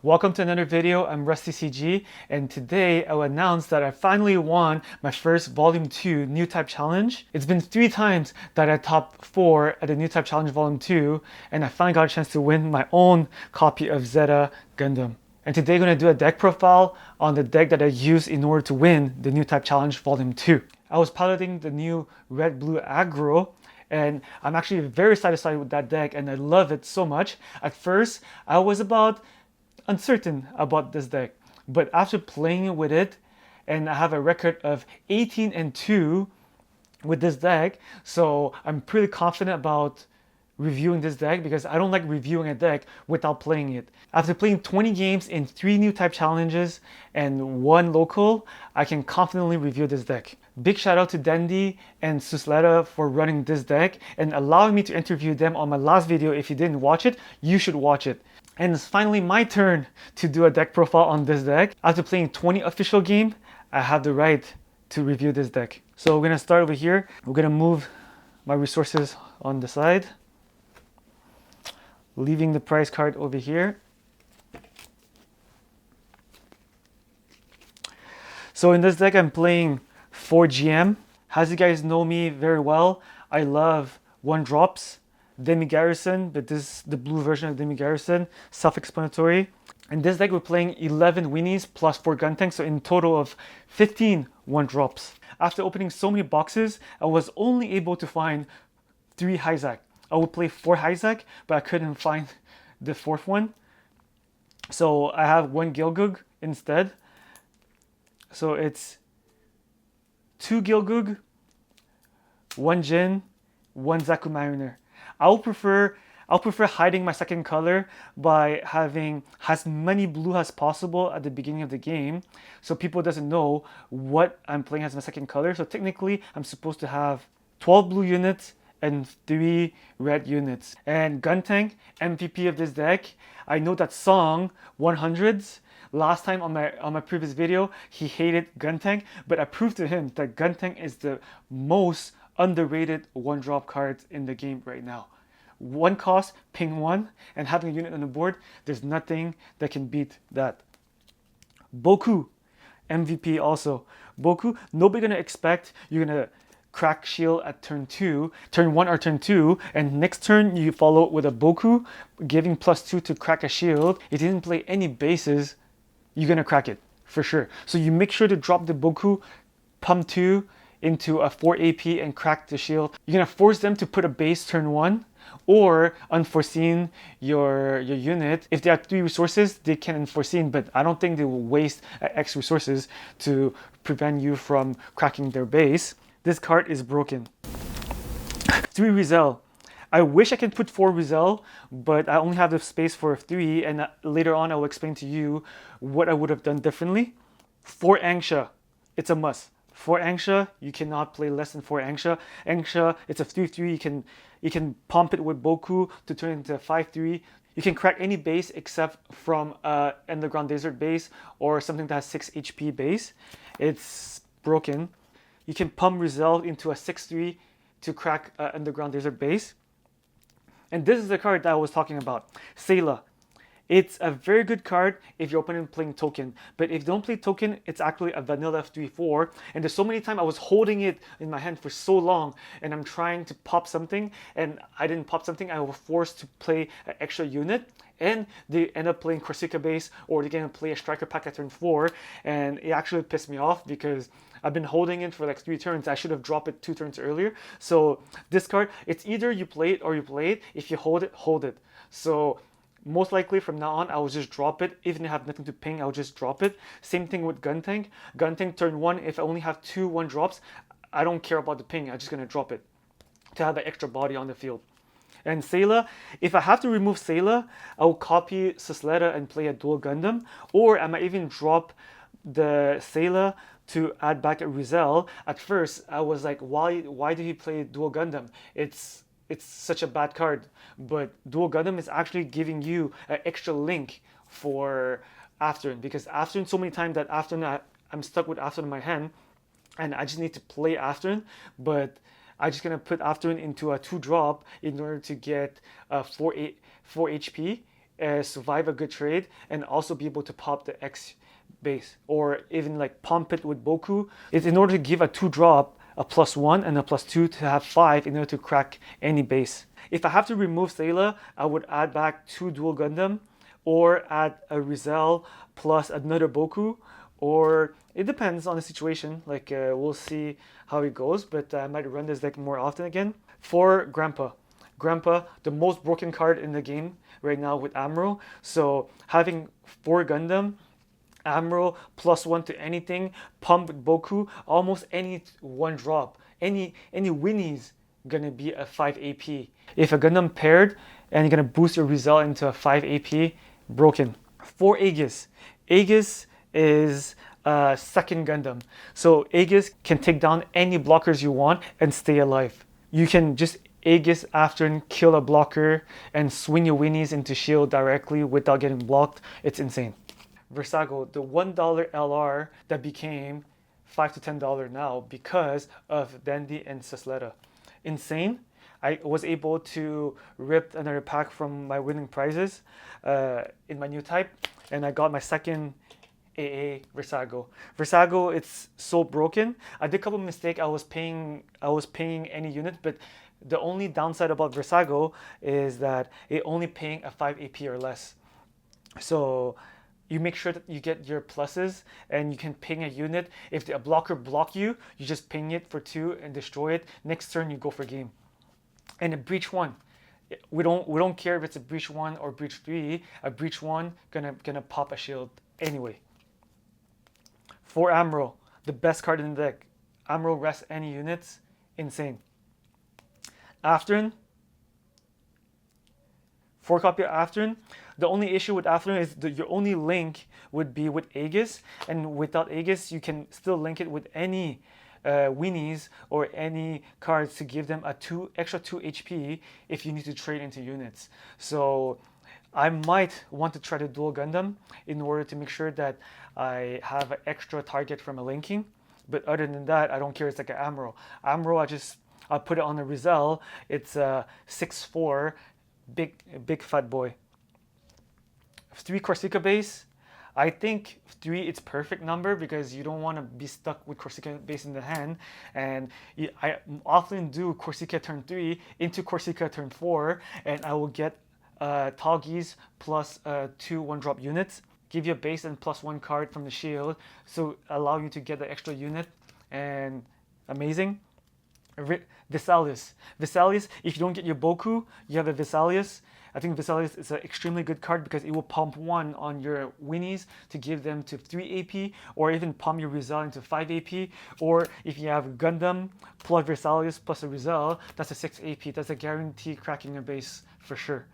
Welcome to another video. I'm Rusty CG, and today I will announce that I finally won my first Volume 2 Newtype Challenge. It's been 3 times that I topped 4 at the Newtype Challenge Volume 2, and I finally got a chance to win my own copy of Zeta Gundam. And today I'm going to do a deck profile on the deck that I used in order to win the Newtype Challenge Volume 2. I was piloting the new Red-Blue Aggro, and I'm actually very satisfied with that deck and I love it so much. At first, I was about uncertain about this deck, but after playing with it, and I have a record of 18-2 with this deck, so I'm pretty confident about reviewing this deck because I don't like reviewing a deck without playing it. After playing 20 games in 3 Newtype challenges and 1 local, I can confidently review this deck. Big shout out to Dandy and Susleta for running this deck and allowing me to interview them on my last video. If you didn't watch it, you should watch it. And it's finally my turn to do a deck profile on this deck. After playing 20 official games, I have the right to review this deck. So we're gonna start over here. We're gonna move my resources on the side, leaving the prize card over here. So in this deck, I'm playing 4 GM. As you guys know me very well, I love 1-drops, Demi Garrison, but this is the blue version of Demi Garrison, self-explanatory. In this deck, we're playing 11 Weenies plus 4 gun tanks, so in total of 15 1-drops. After opening so many boxes, I was only able to find 3 Hyzak. I would play 4 Hyzak, but I couldn't find the 4th one. So I have 1 Gilgug instead. So it's 2 Gilgug, 1 Jin, 1 Zaku Mariner. I'll prefer hiding my second color by having as many blue as possible at the beginning of the game, so people doesn't know what I'm playing as my second color. So technically, I'm supposed to have 12 blue units and 3 red units. And Guntank, MVP of this deck. I know that Song 100s. Last time on my previous video, he hated Guntank, but I proved to him that Guntank is the most underrated 1-drop cards in the game right now. 1 cost, ping 1, and having a unit on the board, there's nothing that can beat that. Boku, MVP also. Boku, nobody gonna expect you're gonna crack shield at turn 1 or turn 2, and next turn you follow it with a Boku, giving +2 to crack a shield. If you didn't play any bases, you're gonna crack it for sure. So you make sure to drop the Boku, pump 2 into a 4 AP and crack the shield. You're gonna force them to put a base turn 1 or unforeseen your unit. If they have 3 resources, they can unforeseen, but I don't think they will waste X resources to prevent you from cracking their base. This card is broken. 3 Rizal. I wish I could put 4 Rizal, but I only have the space for 3, and later on I will explain to you what I would have done differently. 4 Angsha. It's a must. 4 Angsha, you cannot play less than 4 Angsha. Angsha, it's a 3/3. You can pump it with Boku to turn it into a 5/3. You can crack any base except from Underground Desert base or something that has 6 HP base. It's broken. You can pump Rizal into a 6/3 to crack Underground Desert base. And this is the card that I was talking about, Sayla. It's a very good card if your opponent playing token, but if you don't play token, it's actually a vanilla F3/4. And there's so many times I was holding it in my hand for so long, and I'm trying to pop something, and I didn't pop something. I was forced to play an extra unit, and they end up playing Corsica base, or they're gonna play a striker pack at turn 4, and it actually pissed me off because I've been holding it for like 3 turns. I should have dropped it 2 turns earlier. So this card, it's either you play it or you play it. If you hold it, hold it. So most likely from now on, I will just drop it. Even if I have nothing to ping, I'll just drop it. Same thing with Guntank. Guntank turn 1, if I only have 2 1-drops, I don't care about the ping. I'm just gonna drop it to have an extra body on the field. And Sayla, if I have to remove Sayla, I will copy Susleta and play a dual Gundam, or I might even drop the Sayla to add back a Rizal. At first, I was like, why do he play dual Gundam? It's such a bad card, but dual Gundam is actually giving you an extra link for Afternoon, because Afternoon, so many times that Afternoon, I'm stuck with Afternoon in my hand, and I just need to play Afternoon, but I'm just gonna put Afternoon into a 2-drop in order to get 4 HP survive a good trade and also be able to pop the X base or even like pump it with Boku. It's in order to give a 2-drop, a +1 and a +2 to have 5 in order to crack any base. If I have to remove Sayla, I would add back 2 dual Gundam or add a Rizal plus another Boku, or it depends on the situation. Like we'll see how it goes, but I might run this deck more often again. For Grandpa. Grandpa, the most broken card in the game right now with Amuro. So having 4 Gundam, Amuro +1 to anything, pump with Boku, almost any 1-drop, any Winnie's gonna be a 5 AP. If a Gundam paired and you're gonna boost your result into a 5 AP, broken. For Aegis, Aegis is a second Gundam. So Aegis can take down any blockers you want and stay alive. You can just Aegis after kill a blocker and swing your Winnies into shield directly without getting blocked. It's insane. Versago, the $1 LR that became $5 to $10 now because of Dandy and Sasleta. Insane. I was able to rip another pack from my winning prizes in my Newtype, and I got my second AA Versago. Versago, it's so broken. I did a couple of mistakes. I was paying any unit, but the only downside about Versago is that it only paying a 5 AP or less. So you make sure that you get your pluses and you can ping a unit. If a blocker block you, you just ping it for 2 and destroy it. Next turn you go for game. And a breach 1. We don't care if it's a breach 1 or breach 3. A breach 1 gonna pop a shield anyway. For Amuro, the best card in the deck. Amuro rests any units. Insane. Afterin. 4 copy of Afterin. The only issue with Afterin is that your only link would be with Aegis, and without Aegis you can still link it with any Winnies or any cards to give them a extra 2 HP if you need to trade into units. So I might want to try to dual Gundam in order to make sure that I have an extra target from a linking. But other than that, I don't care. It's like an Amuro. Amuro, I'll put it on a Rizal. It's a 6'4", big fat boy. 3 Corsica base. I think 3 it's perfect number because you don't want to be stuck with Corsica base in the hand, and I often do Corsica turn 3 into Corsica turn 4, and I will get Toggies plus 2 1-drop units, give you a base and +1 card from the shield, so allow you to get the extra unit, and amazing. Vesalius, if you don't get your Boku, you have a Vesalius. I think Vesalius is an extremely good card because it will pump 1 on your Winnies to give them to 3 AP, or even pump your Rizal into 5 AP, or if you have Gundam plus Vesalius plus a Rizal, that's a 6 AP. That's a guarantee cracking a base for sure.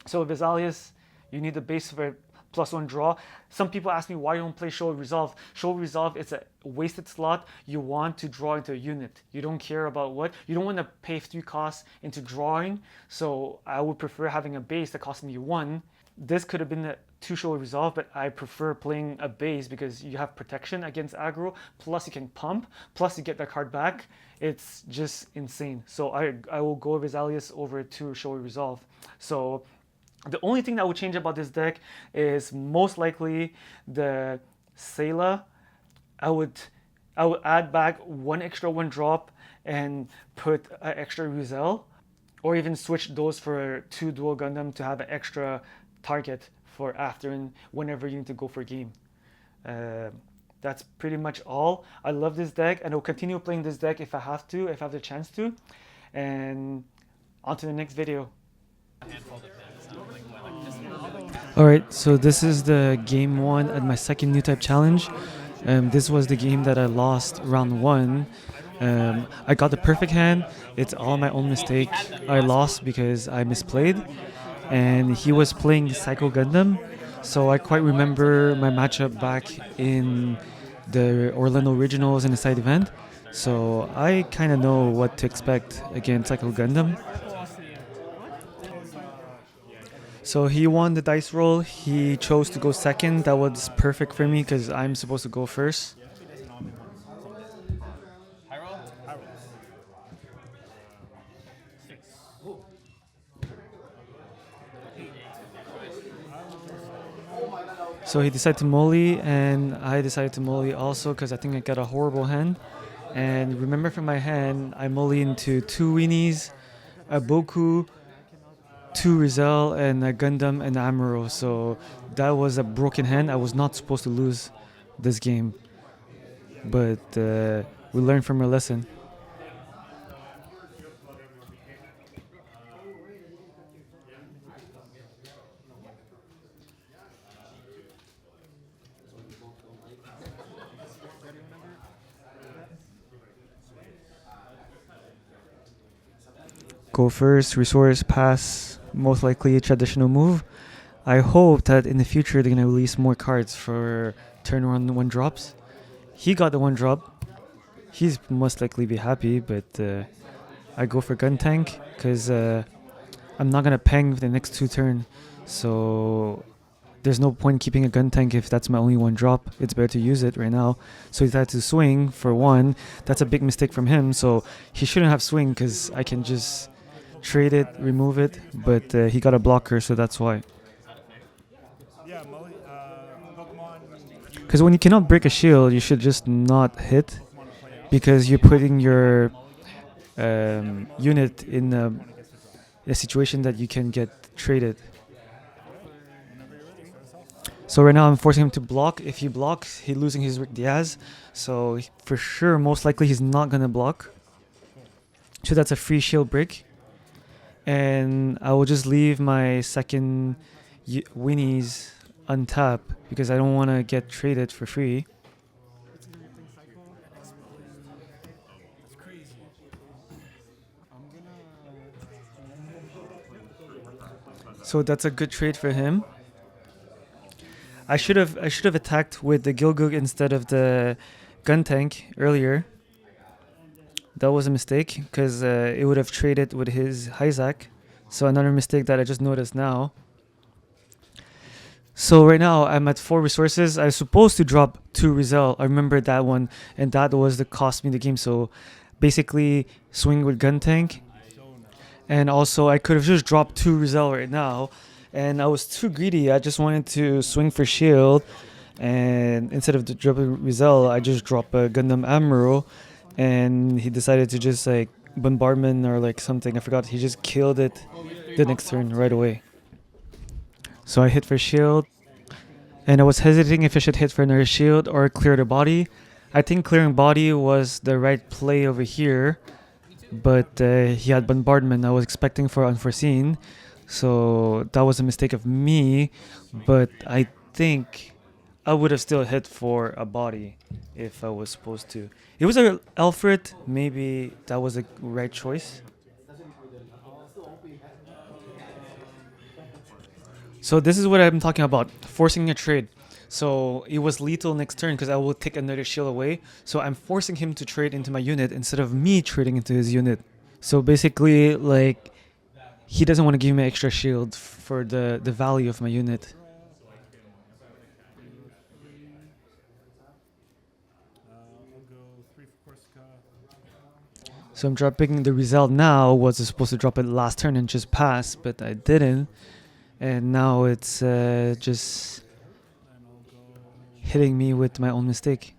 So Vesalius, you need the base for +1 draw. Some people ask me why you don't play Show Resolve. Show Resolve is a wasted slot. You want to draw into a unit. You don't care about what. You don't want to pay 3 costs into drawing. So I would prefer having a base that costs me 1. This could have been a 2 Show Resolve, but I prefer playing a base because you have protection against aggro, plus you can pump, plus you get that card back. It's just insane. So I will go Vesalius over 2 Show Resolve. So the only thing that would change about this deck is most likely the Sayla. I would add back 1 extra 1-drop and put an extra Rizal, or even switch those for 2 dual Gundam to have an extra target for after whenever you need to go for game. That's pretty much all. I love this deck and I'll continue playing this deck if I have to, if I have the chance to. And on to the next video. Alright, so this is the game 1 at my second Newtype challenge. This was the game that I lost round 1. I got the perfect hand. It's all my own mistake. I lost because I misplayed, and he was playing Psycho Gundam. So I quite remember my matchup back in the Orlando Originals in the side event. So I kind of know what to expect against Psycho Gundam. So he won the dice roll. He chose to go second. That was perfect for me because I'm supposed to go first. So he decided to molly, and I decided to molly also because I think I got a horrible hand. And remember from my hand, I molly into 2 Weenies, a Boku, 2 Rizal, and a Gundam and Amuro. So that was a broken hand. I was not supposed to lose this game. But we learned from our lesson. Go first, resource, pass, most likely a traditional move. I hope that in the future they're going to release more cards for turn 1 drops. He got the 1 drop. He's most likely be happy, but I go for gun tank because I'm not going to peng for the next 2 turn. So there's no point keeping a gun tank if that's my only 1 drop. It's better to use it right now. So he had to swing for 1. That's a big mistake from him. So he shouldn't have swing because I can just trade it, remove it. But he got a blocker, so that's why. Because when you cannot break a shield, you should just not hit, because you're putting your unit in a situation that you can get traded. So right now I'm forcing him to block. If he blocks, he's losing his Rick Diaz. So for sure, most likely he's not going to block. So that's a free shield break. And I will just leave my second Weenies untap because I don't want to get traded for free. So that's a good trade for him. I should have attacked with the Gilgug instead of the gun tank earlier. That was a mistake because it would have traded with his Hyzak. So another mistake that I just noticed now. So right now I'm at 4 resources. I was supposed to drop 2 Rizal. I remember that one, and that was the cost me the game. So basically swing with gun tank. And also I could have just dropped 2 Rizal right now. And I was too greedy. I just wanted to swing for shield. And instead of dropping Rizal, I just dropped a Gundam Amuro. And he decided to just like bombardment or like something. I forgot. He just killed it the next turn right away. So I hit for shield. And I was hesitating if I should hit for another shield or clear the body. I think clearing body was the right play over here. But he had bombardment. I was expecting for unforeseen. So that was a mistake of me. But I think I would have still hit for a body if I was supposed to. It was a Alfred. Maybe that was a right choice. So this is what I'm talking about, forcing a trade. So it was lethal next turn because I will take another shield away. So I'm forcing him to trade into my unit instead of me trading into his unit. So basically, like, he doesn't want to give me extra shield for the value of my unit. So I'm dropping the result now. Was supposed to drop it last turn and just pass, but I didn't. And now it's just hitting me with my own mistake.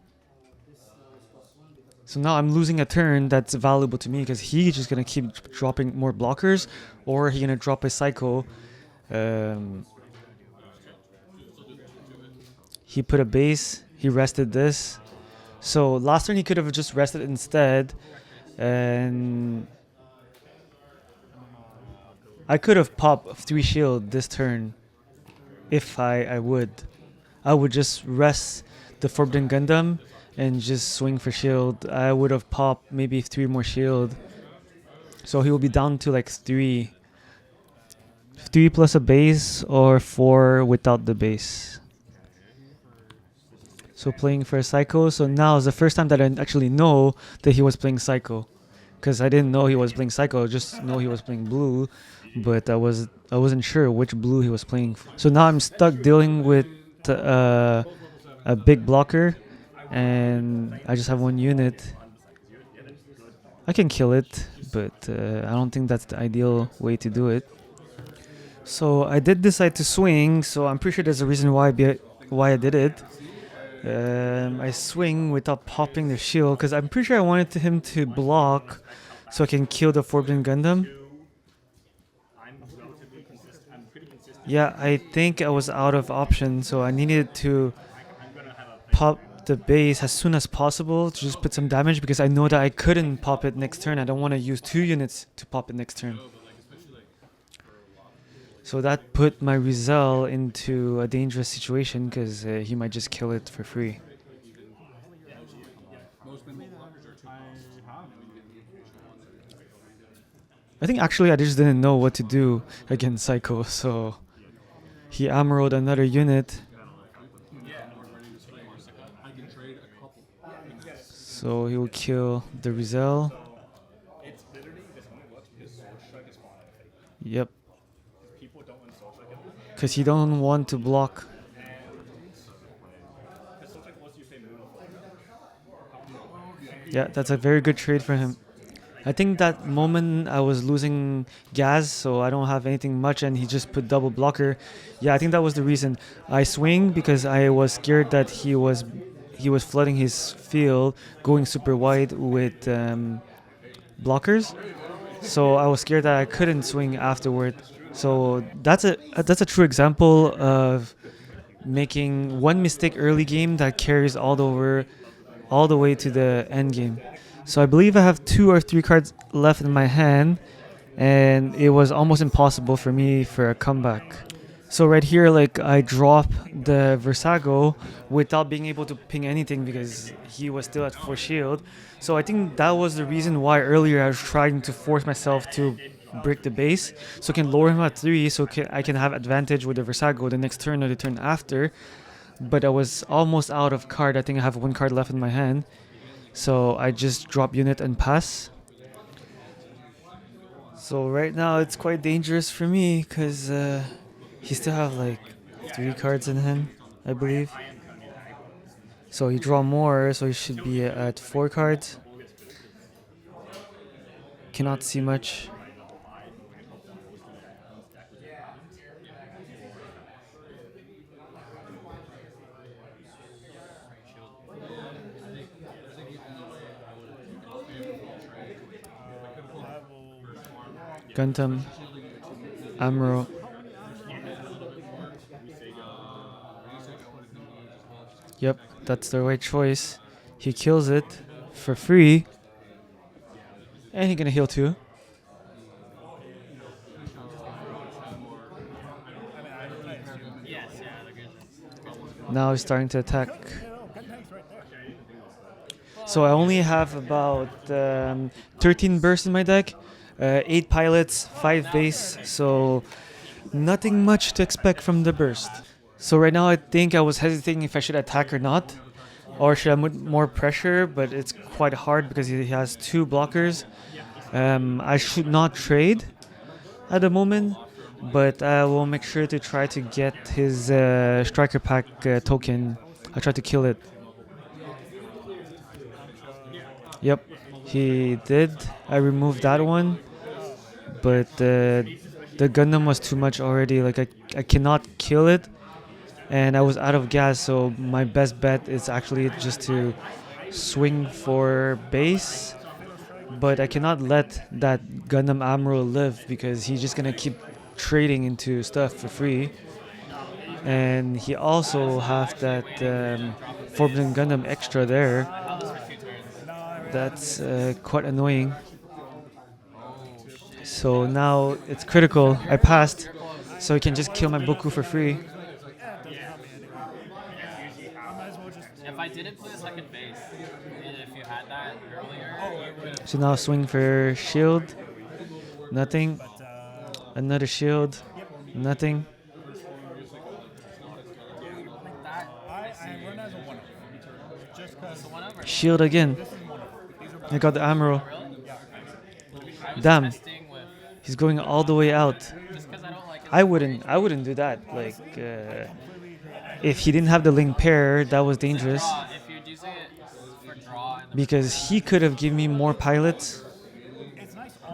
So now I'm losing a turn that's valuable to me because he's just going to keep dropping more blockers, or he's going to drop a cycle. He put a base. He rested this. So last turn he could have just rested instead. And I could have popped 3 shield this turn if I would. I would just rest the Forbidden Gundam and just swing for shield. I would have popped maybe 3 more shield. So he will be down to like 3. 3 plus a base or 4 without the base. So playing for a Psycho. So now is the first time that I actually know that he was playing Psycho. Because I didn't know he was playing Psycho, I just know he was playing blue. But I wasn't sure which blue he was playing. So now I'm stuck dealing with a big blocker, and I just have 1 unit. I can kill it, but I don't think that's the ideal way to do it. So I did decide to swing, so I'm pretty sure there's a reason why why I did it. I swing without popping the shield because I'm pretty sure I wanted him to block so I can kill the Forbidden Gundam. Yeah, I think I was out of options, so I needed to pop the base as soon as possible to just put some damage because I know that I couldn't pop it next turn. I don't want to use 2 units to pop it next turn. So that put my Rizal into a dangerous situation because he might just kill it for free. I think actually I just didn't know what to do against Psycho, so he amroed another unit. So he will kill the Rizal. Yep. Because he don't want to block. Yeah, that's a very good trade for him. I think that moment I was losing gas, so I don't have anything much, and he just put double blocker. Yeah, I think that was the reason. I swing because I was scared that he was flooding his field, going super wide with blockers. So I was scared that I couldn't swing afterward. So that's a true example of making one mistake early game that carries all the way to the end game. So I believe I have 2 or 3 cards left in my hand, and it was almost impossible for me for a comeback. So right here, like, I drop the Versago without being able to ping anything because he was still at 4 shield. So I think that was the reason why earlier I was trying to force myself to break the base so I can lower him at 3 so I can have advantage with the Versago the next turn or the turn after. But I was almost out of card. I think I have 1 card left in my hand. So I just drop unit and pass. So right now it's quite dangerous for me because he still have like 3 cards in hand, I believe. So he draw more, so he should be at 4 cards. Cannot see much. Gundam, Amro. Yep, that's the right choice. He kills it for free. And he's gonna heal too. Now he's starting to attack. So I only have about 13 bursts in my deck, 8 pilots, 5 base, so nothing much to expect from the burst. So right now I think I was hesitating if I should attack or not, or should I put more pressure, but it's quite hard because he has 2 blockers. I should not trade at the moment, but I will make sure to try to get his striker pack token. I'll try to kill it. Yep, he did. I removed that one, but the Gundam was too much already. Like I cannot kill it, and I was out of gas. So my best bet is actually just to swing for base, but I cannot let that Gundam Amro live because he's just gonna keep trading into stuff for free. And he also have that Forbidden Gundam extra there. That's quite annoying. So now it's critical. I passed, so I can just kill my Boku for free. If I didn't play the second base, and if you had that earlier, So now swing for shield. Nothing. Another shield. Nothing. Shield again. I got the Amro. Damn. He's going all the way out. I wouldn't do that. Like, if he didn't have the link pair, that was dangerous. Because he could have given me more pilots.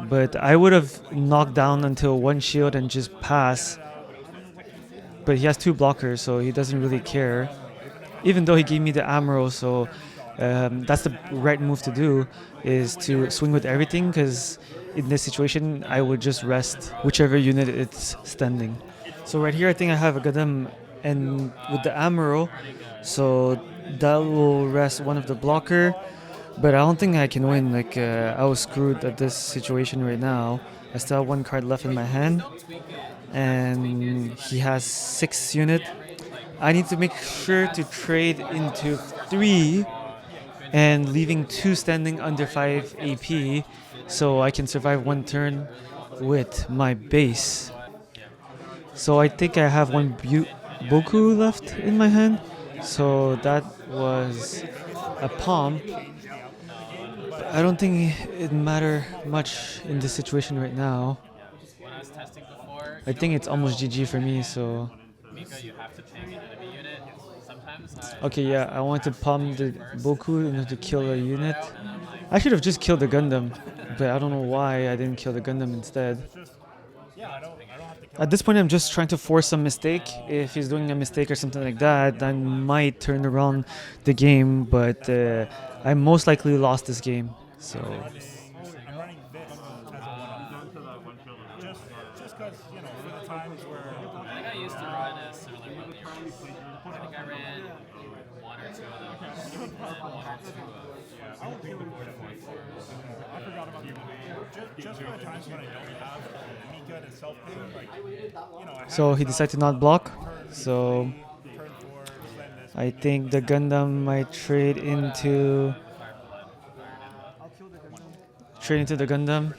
But I would have knocked down until 1 shield and just pass. but he has 2 blockers, so he doesn't really care. Even though he gave me the Amro, so that's the right move to do, is to swing with everything, because in this situation I would just rest whichever unit it's standing. So right here I think I have a Gundam and with the Amro, so that will rest one of the blocker, but I don't think I can win. Like I was screwed at this situation right now. I still have 1 card left in my hand, and he has 6 unit. I need to make sure to trade into 3 and leaving 2 standing under 5 AP, so I can survive 1 turn with my base. So I think I have 1 Boku left in my hand, so that was a pump. But I don't think it matter much in this situation right now. When I was testing before, I think it's almost GG for me, so... Mika, you have to ping an enemy unit. Sometimes Okay, yeah, I want to pump the Boku in order to kill a unit. I should have just killed the Gundam, but I don't know why I didn't kill the Gundam instead. At this point, I'm just trying to force some mistake. If he's doing a mistake or something like that, I might turn around the game, but I most likely lost this game. So. I think I used to run a similar run to yours. I think I ran 1 or 2 of them. 1 or 2 So he decided to not block. So I think the Gundam might trade into the Gundam.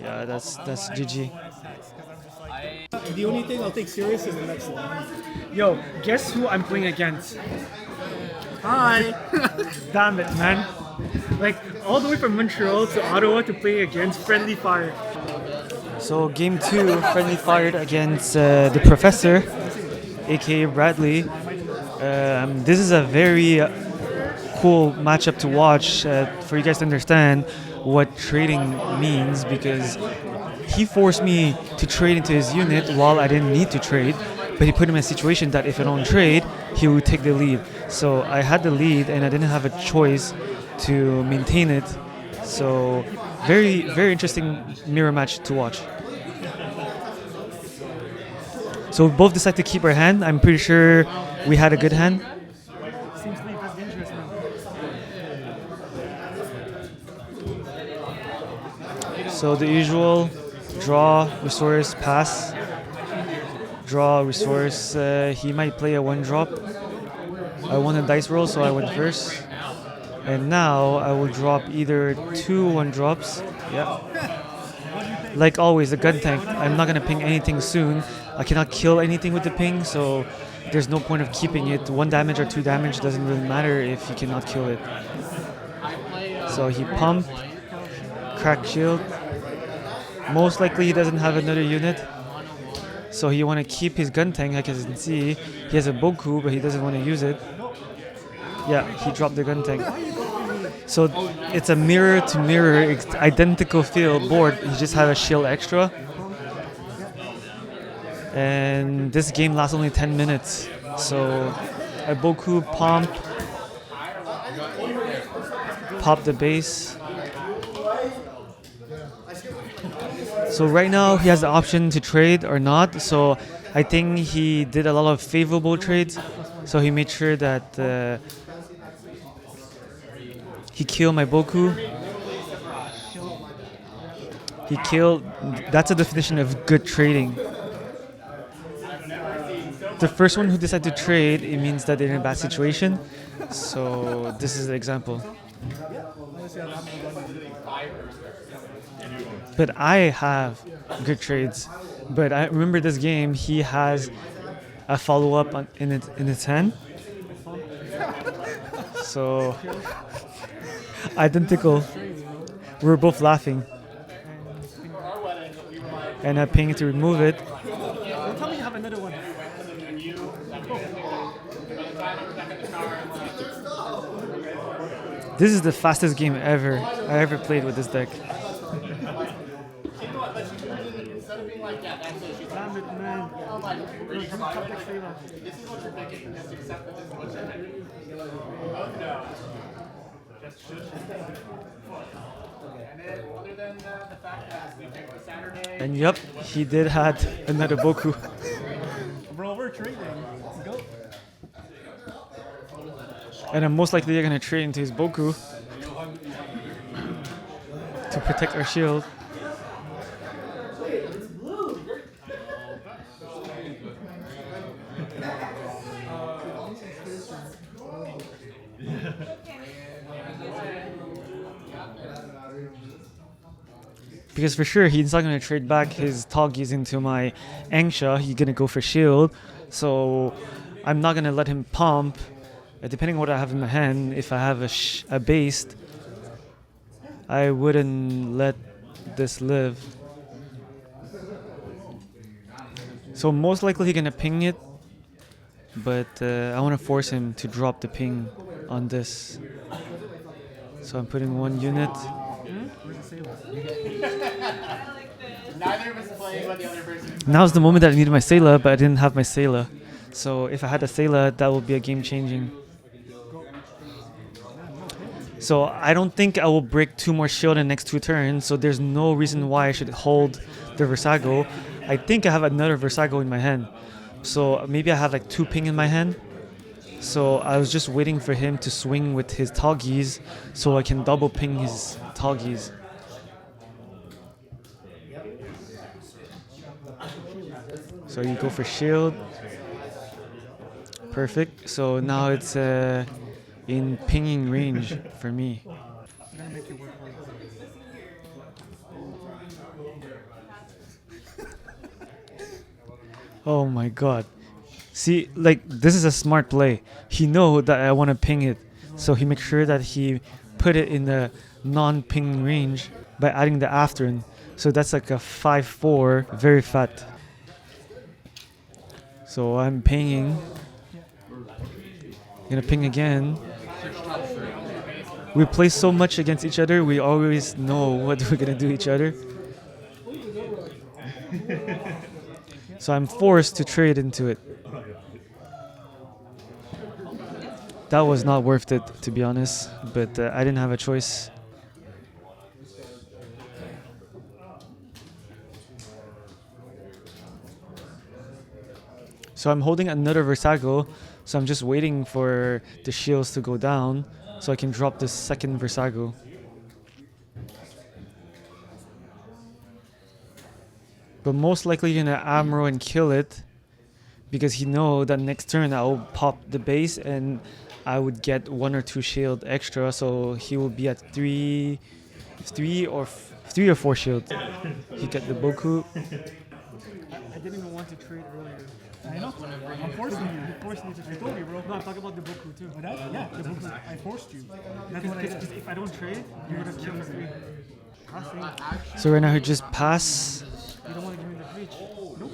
Yeah, that's GG. The only thing I'll take serious is the next one. Yo, guess who I'm playing against? Hi! Damn it, man. Like, all the way from Montreal to Ottawa to play against Friendly Fire. So, game 2, Friendly Fired against the Professor, aka Bradley. This is a very cool matchup to watch for you guys to understand what trading means, because he forced me to trade into his unit while I didn't need to trade, but he put him in a situation that if I don't trade, he would take the lead. So I had the lead and I didn't have a choice to maintain it. So very, very interesting mirror match to watch. So we both decided to keep our hand. I'm pretty sure we had a good hand. Seems to be dangerous now. So the usual: draw, resource, pass. Draw, resource. He might play a 1-drop. I won a dice roll, so I went first. And now I will drop either 2 1-drops. Yeah. Like always, the gun tank. I'm not gonna ping anything soon. I cannot kill anything with the ping, so there's no point of keeping it. 1 damage or 2 damage doesn't really matter if you cannot kill it. So he pumped, crack shield. Most likely he doesn't have another unit, so he want to keep his gun tank. Like as you can see, he has a Boku, but he doesn't want to use it. Yeah, he dropped the gun tank. So it's a mirror to mirror, identical feel board. He just had a shield extra. And this game lasts only 10 minutes. So a Boku pump, pop the base. So right now he has the option to trade or not. So I think he did a lot of favorable trades. So he made sure that he killed my Boku. He killed. That's a definition of good trading. The first one who decided to trade, it means that they're in a bad situation. So this is the example. But I have good trades. But I remember this game, he has a follow-up in its hand. So identical. We were both laughing. And I pinged to remove it. Tell me you have another one. This is the fastest game I ever played with this deck. Damn it, man. And yep, he did had another Boku. Bro, we're trading. Go. And I'm most likely gonna trade into his Boku to protect our shield. Because for sure he's not gonna trade back his Toggies into my Angsha. He's gonna go for shield. So I'm not gonna let him pump. Depending on what I have in my hand, if I have a based, I wouldn't let this live. So most likely he's gonna ping it, but I want to force him to drop the ping on this. So I'm putting one unit. Neither of us playing what the other person. Now's the moment that I needed my Sayla, but I didn't have my Sayla. So if I had a Sayla, that would be a game changing. So I don't think I will break 2 more shield in the next 2 turns, so there's no reason why I should hold the Versago. I think I have another Versago in my hand. So maybe I have like 2 ping in my hand. So I was just waiting for him to swing with his Toggies so I can double ping his Toggies. So you go for shield. Perfect. So now it's in pinging range for me. Oh my god. See, like, this is a smart play. He know that I want to ping it. So he makes sure that he put it in the non-ping range by adding the afterin. So that's like a 5-4, very fat. So I'm pinging. Gonna ping again. We play so much against each other, we always know what we're gonna do each other. So I'm forced to trade into it. That was not worth it, to be honest, but I didn't have a choice. So I'm holding another Versago, so I'm just waiting for the shields to go down so I can drop this second Versago. But most likely you're gonna Amro and kill it because he know that next turn I will pop the base and I would get 1 or 2 shield extra, so he will be at 3 or 4 shield. He get the Boku. I didn't even want to trade earlier. I know. I'm forcing you. You forced me to trade. I told you, bro. No, I'm talking about the Boku too. But yeah, the Boku. I forced you. That's what I did. If I don't trade, you're gonna kill me. So right now he just pass. You don't want to give me the reach. Nope.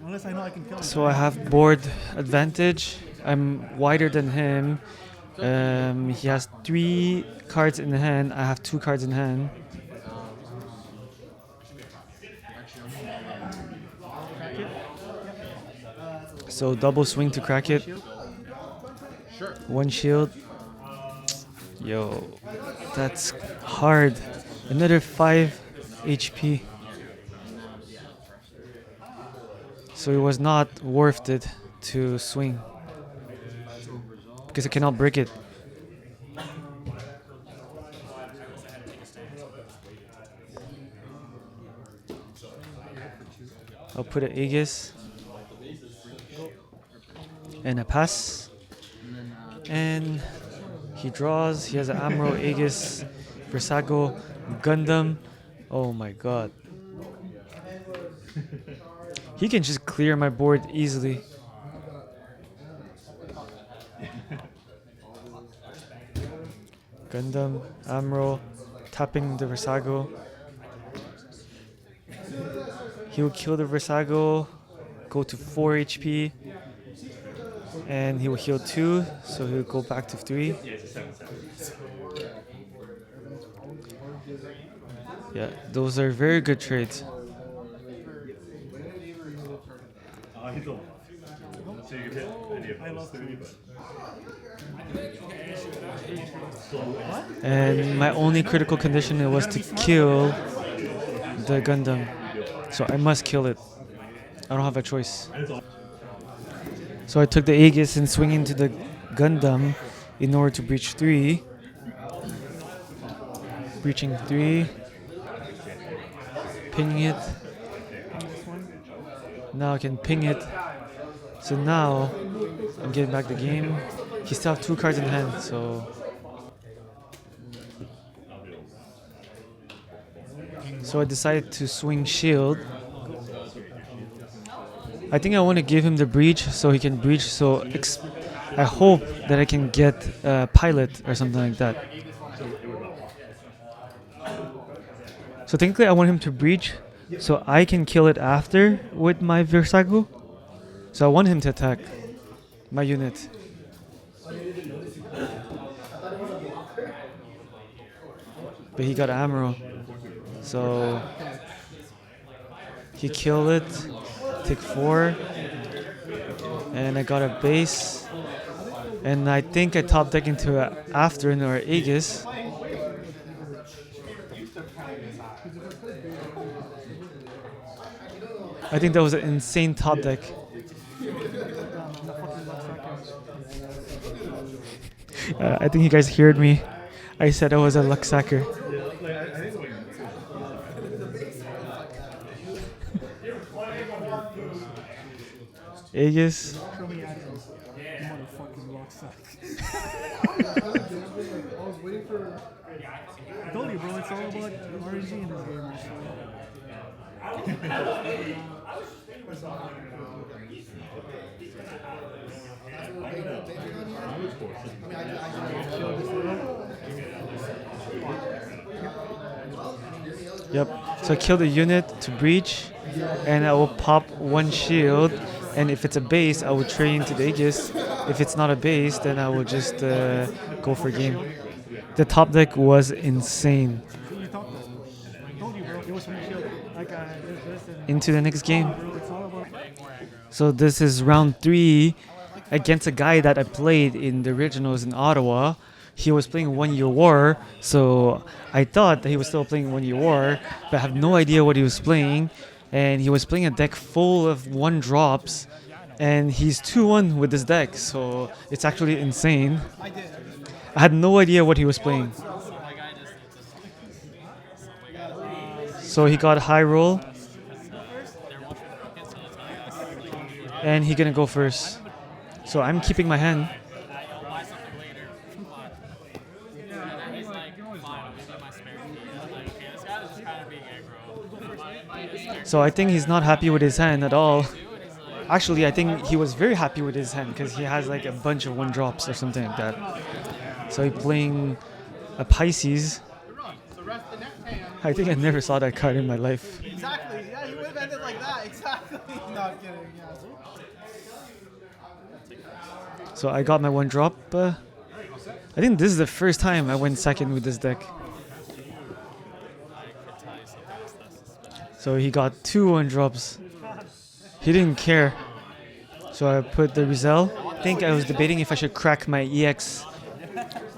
Unless I know I can kill him. So I have board advantage. I'm wider than him. He has 3 cards in hand. I have 2 cards in hand. So double swing to crack it. 1 shield. Yo, that's hard. Another 5 HP. So it was not worth it to swing because I cannot break it. I'll put an Aegis and a pass. And he draws. He has an Amro, Aegis, Versago, Gundam. Oh my god. He can just clear my board easily. Gundam, Amro, tapping the Versago. He will kill the Versago, go to 4 HP, and he will heal 2, so he'll go back to 3. Yeah, those are very good trades. I love And my only critical condition was to kill the Gundam. So I must kill it. I don't have a choice. So I took the Aegis and swing into the Gundam in order to breach 3. Breaching 3. Pinging it. Now I can ping it. So now I'm getting back the game. He still have 2 cards in hand, so... So I decided to swing shield. I think I want to give him the breach so he can breach, so I hope that I can get a pilot or something like that. So technically I want him to breach so I can kill it after with my Versago. So I want him to attack my unit. But he got Amro. So he killed it. Take 4. And I got a base. And I think I top deck into a Afterin or Aegis. I think that was an insane top deck. I think you guys heard me. I said I was a luck sacker. Aegis. I told you, bro, it's all about RNG in this game. Yep. So I kill the unit to breach, and I will pop 1 shield. And if it's a base, I will train to the Aegis. If it's not a base, then I will just go for game. The top deck was insane. Into the next game. So this is round 3 against a guy that I played in the originals in Ottawa. He was playing 1 Year War, so I thought that he was still playing 1 Year War, but I have no idea what he was playing. And he was playing a deck full of 1 drops, and he's 2-1 with this deck, so it's actually insane. I had no idea what he was playing. So he got high roll, and he gonna go first. So I'm keeping my hand. So I think he's not happy with his hand at all. Actually, I think he was very happy with his hand because he has like a bunch of 1 drops or something like that. So he's playing a Pisces. I think I never saw that card in my life. Exactly. Yeah, you would have ended like that. Exactly. Not kidding. Yeah. So I got my 1 drop. I think this is the first time I went second with this deck. So he got 2 1 drops. He didn't care. So I put the Rizal. I think I was debating if I should crack my EX.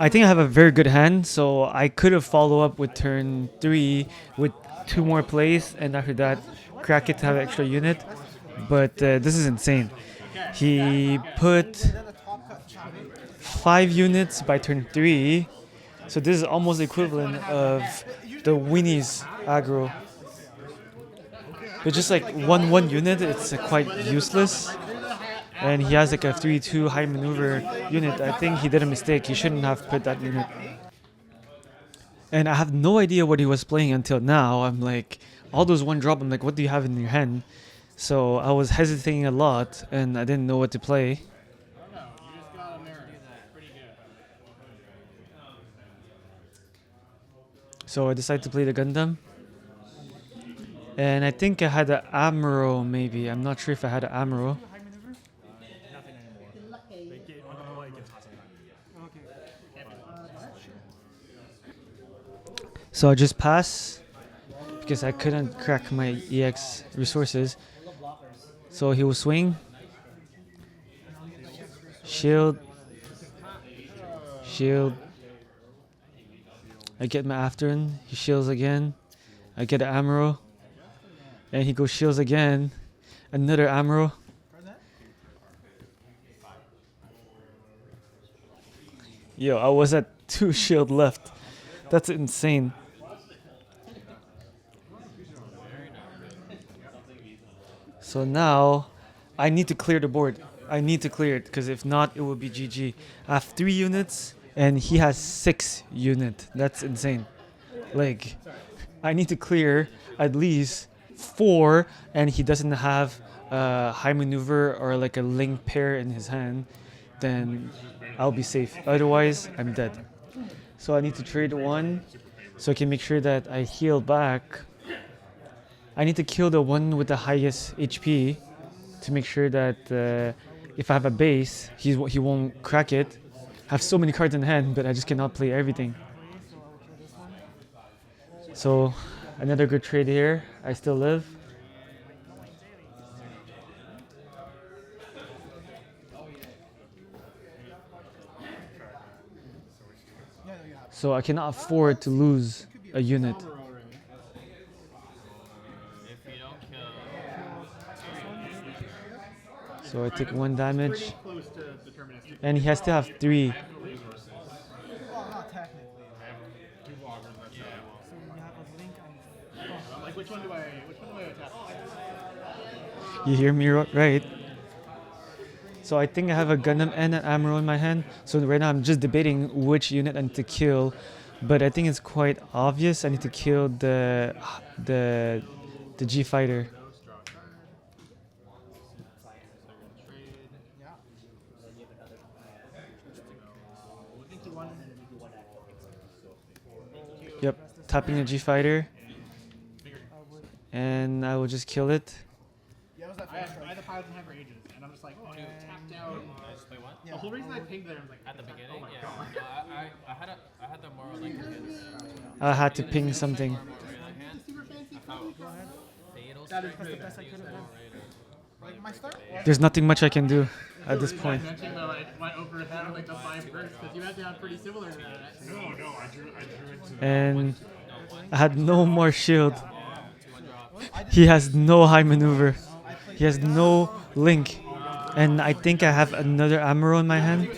I think I have a very good hand, so I could have followed up with turn 3 with 2 more plays, and after that crack it to have an extra unit. But this is insane. He put 5 units by turn 3. So this is almost equivalent of the Weenie Aggro. But just like 1-1 unit, it's quite useless. And he has like a 3-2 high maneuver unit. I think he did a mistake. He shouldn't have put that unit. And I have no idea what he was playing until now. I'm like, all those 1 drop, I'm like, what do you have in your hand? So I was hesitating a lot and I didn't know what to play. So I decided to play the Gundam. And I think I had an Amuro maybe. I'm not sure if I had an Amuro. So I just pass because I couldn't crack my EX resources. So he will swing. Shield. Shield. I get my Afterin. He shields again. I get an Amuro. And he goes shields again. Another Amuro. Yo, I was at 2 shield left. That's insane. So now I need to clear the board. I need to clear it because if not, it will be GG. I have 3 units and he has 6 unit. That's insane. Like, I need to clear at least 4 and he doesn't have a high maneuver or like a link pair in his hand, then I'll be safe. Otherwise, I'm dead. So I need to trade 1 so I can make sure that I heal back. I need to kill the one with the highest HP to make sure that if I have a base, he won't crack it. I have so many cards in hand, but I just cannot play everything. So another good trade here. I still live. So I cannot afford to lose a unit. So I take 1 damage. And he has to have 3. Which one do I attack? You hear me right? So I think I have a Gundam and an Amuro in my hand. So right now I'm just debating which unit I need to kill. But I think it's quite obvious. I need to kill the G fighter. Yep, tapping the G fighter. And I will just kill it. I had the piles in hand for ages, and I'm just like, oh, tapped out. Wait, what? The whole reason I pinged there, I was like, At the beginning? Yeah. No, I had the moral link against. I had to ping something. that is the best I could have done. Like, my start? There's nothing much I can do at this point. Mentioning that I went over that like the 5 first, because you had to have pretty similar to that. No, I drew into And I had no more shield. He has no high maneuver. He has no link. And I think I have another Amuro in my hand.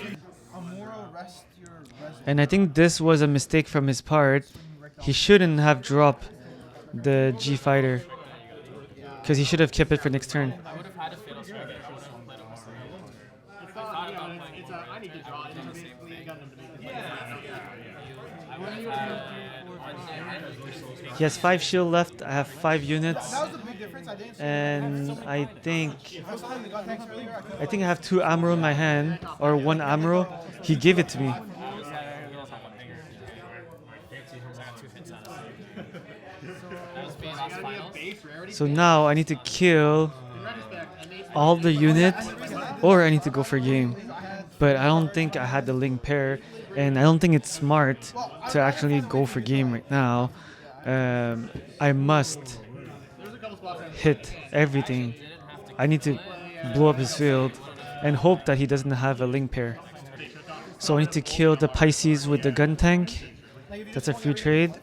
And I think this was a mistake from his part. He shouldn't have dropped the G fighter. Because he should have kept it for next turn. I would have had a fatal strike. I need to draw it into the same thing. I would have had. He has 5 shield left. I have 5 units. And I think I have 2 Amuro in my hand. Or 1 Amuro. He gave it to me. So now I need to kill all the unit, or I need to go for game. But I don't think I had the link pair, and I don't think it's smart to actually go for game right now. I must hit everything. I need to blow up his field and hope that he doesn't have a link pair. So I need to kill the Pisces with the gun tank. That's a free trade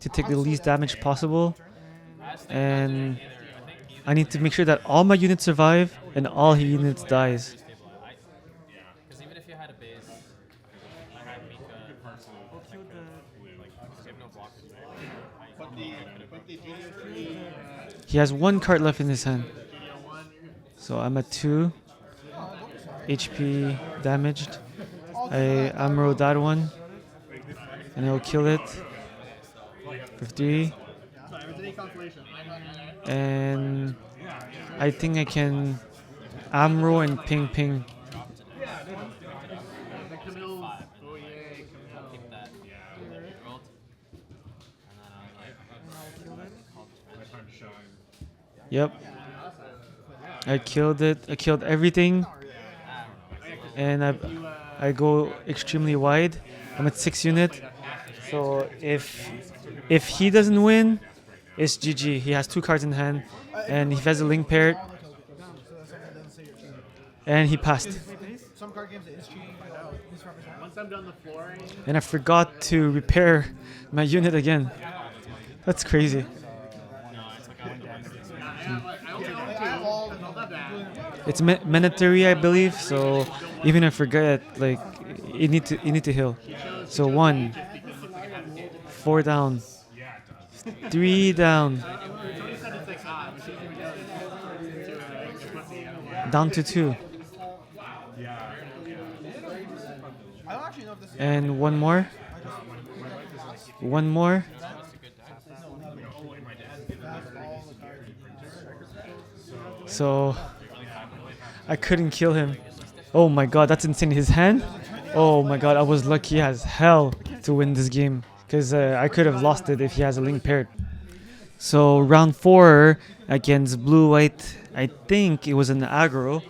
to take the least damage possible. And I need to make sure that all my units survive and all his units dies. Because even if you had a base, I had Mika. He has 1 card left in his hand. So I'm at 2 HP damaged. I Amuro that one. And I'll kill it for 3. And I think I can Amuro and ping. Yep. I killed it. I killed everything. And I go extremely wide. I'm at 6 unit. So if he doesn't win, it's GG. He has 2 cards in hand, and he has a link pair, and he passed. Some card games it is cheating. Once I'm done the flooring, And I forgot to repair my unit again. That's crazy. I only own 2. That's not that bad. It's mandatory, I believe. So even if I forget, like you need to heal. So 1, 4 down, 3 down, Somebody said it's like, she's even going to down to 2, I don't actually know if this is and 1 more. 1 more. So I couldn't kill him. Oh my god, that's insane. His hand. Oh my god, I was lucky as hell to win this game because I could have lost it if he has a link paired. So round 4 against blue white. I think it was an aggro.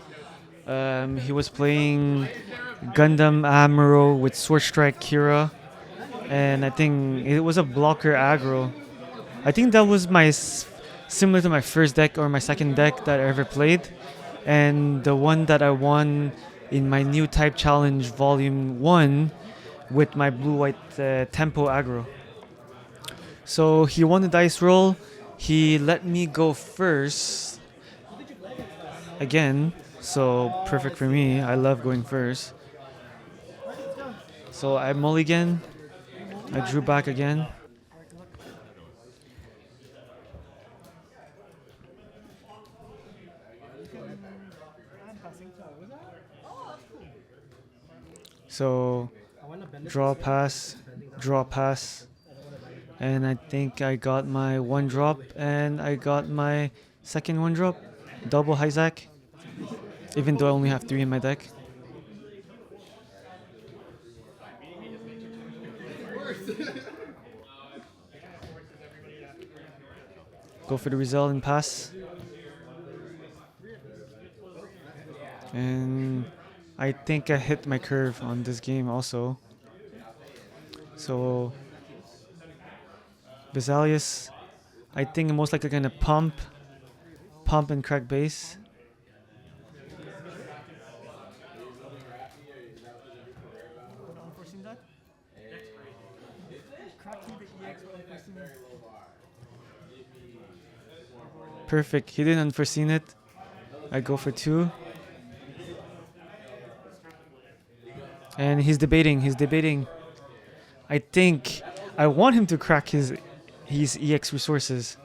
He was playing Gundam Amuro with Sword Strike Kira, and I think it was a blocker aggro. I think that was similar to my first deck or my second deck that I ever played, and the one that I won in my Newtype challenge volume 1 with my blue white tempo aggro. So he won the dice roll. He let me go first again, so perfect for me. I love going first. So I mulligan. I drew back again. So draw pass, and I think I got my 1 drop and I got my second 1 drop, double Hyzak, even though I only have 3 in my deck. Go for the result and pass. And I think I hit my curve on this game also. So Vesalius, I think I'm most likely gonna pump and crack base. Perfect. He didn't unforeseen it. I go for 2. And he's debating. I think I want him to crack his EX resources.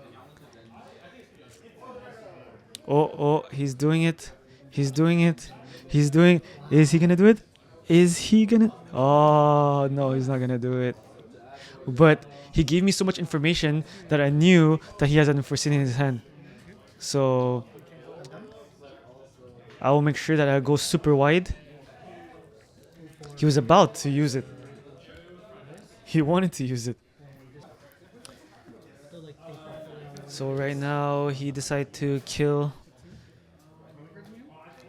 Oh, he's doing it. Is he gonna do it? Oh, no, he's not gonna do it. But he gave me so much information that I knew that he has an unforeseen in his hand. So I will make sure that I go super wide. He was about to use it. He wanted to use it. So right now he decided to kill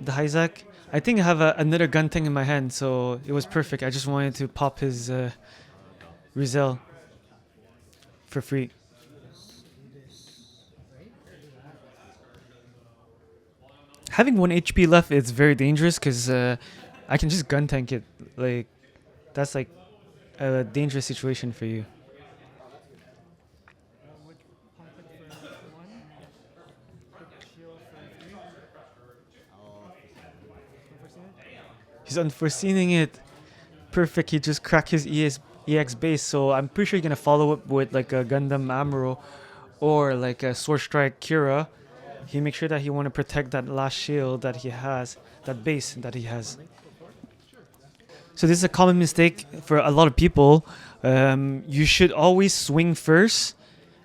the Hyzak. I think I have another gun thing in my hand, so it was perfect. I just wanted to pop his Rizel for free. Having 1 HP left is very dangerous because I can just gun tank it. Like, that's like a dangerous situation for you. He's unforeseeing it. Perfect. He just cracked his EX base. So I'm pretty sure he's gonna follow up with like a Gundam Amuro or like a Sword Strike Kira. He makes sure that he want to protect that last shield that he has, that base that he has. So this is a common mistake for a lot of people. You should always swing first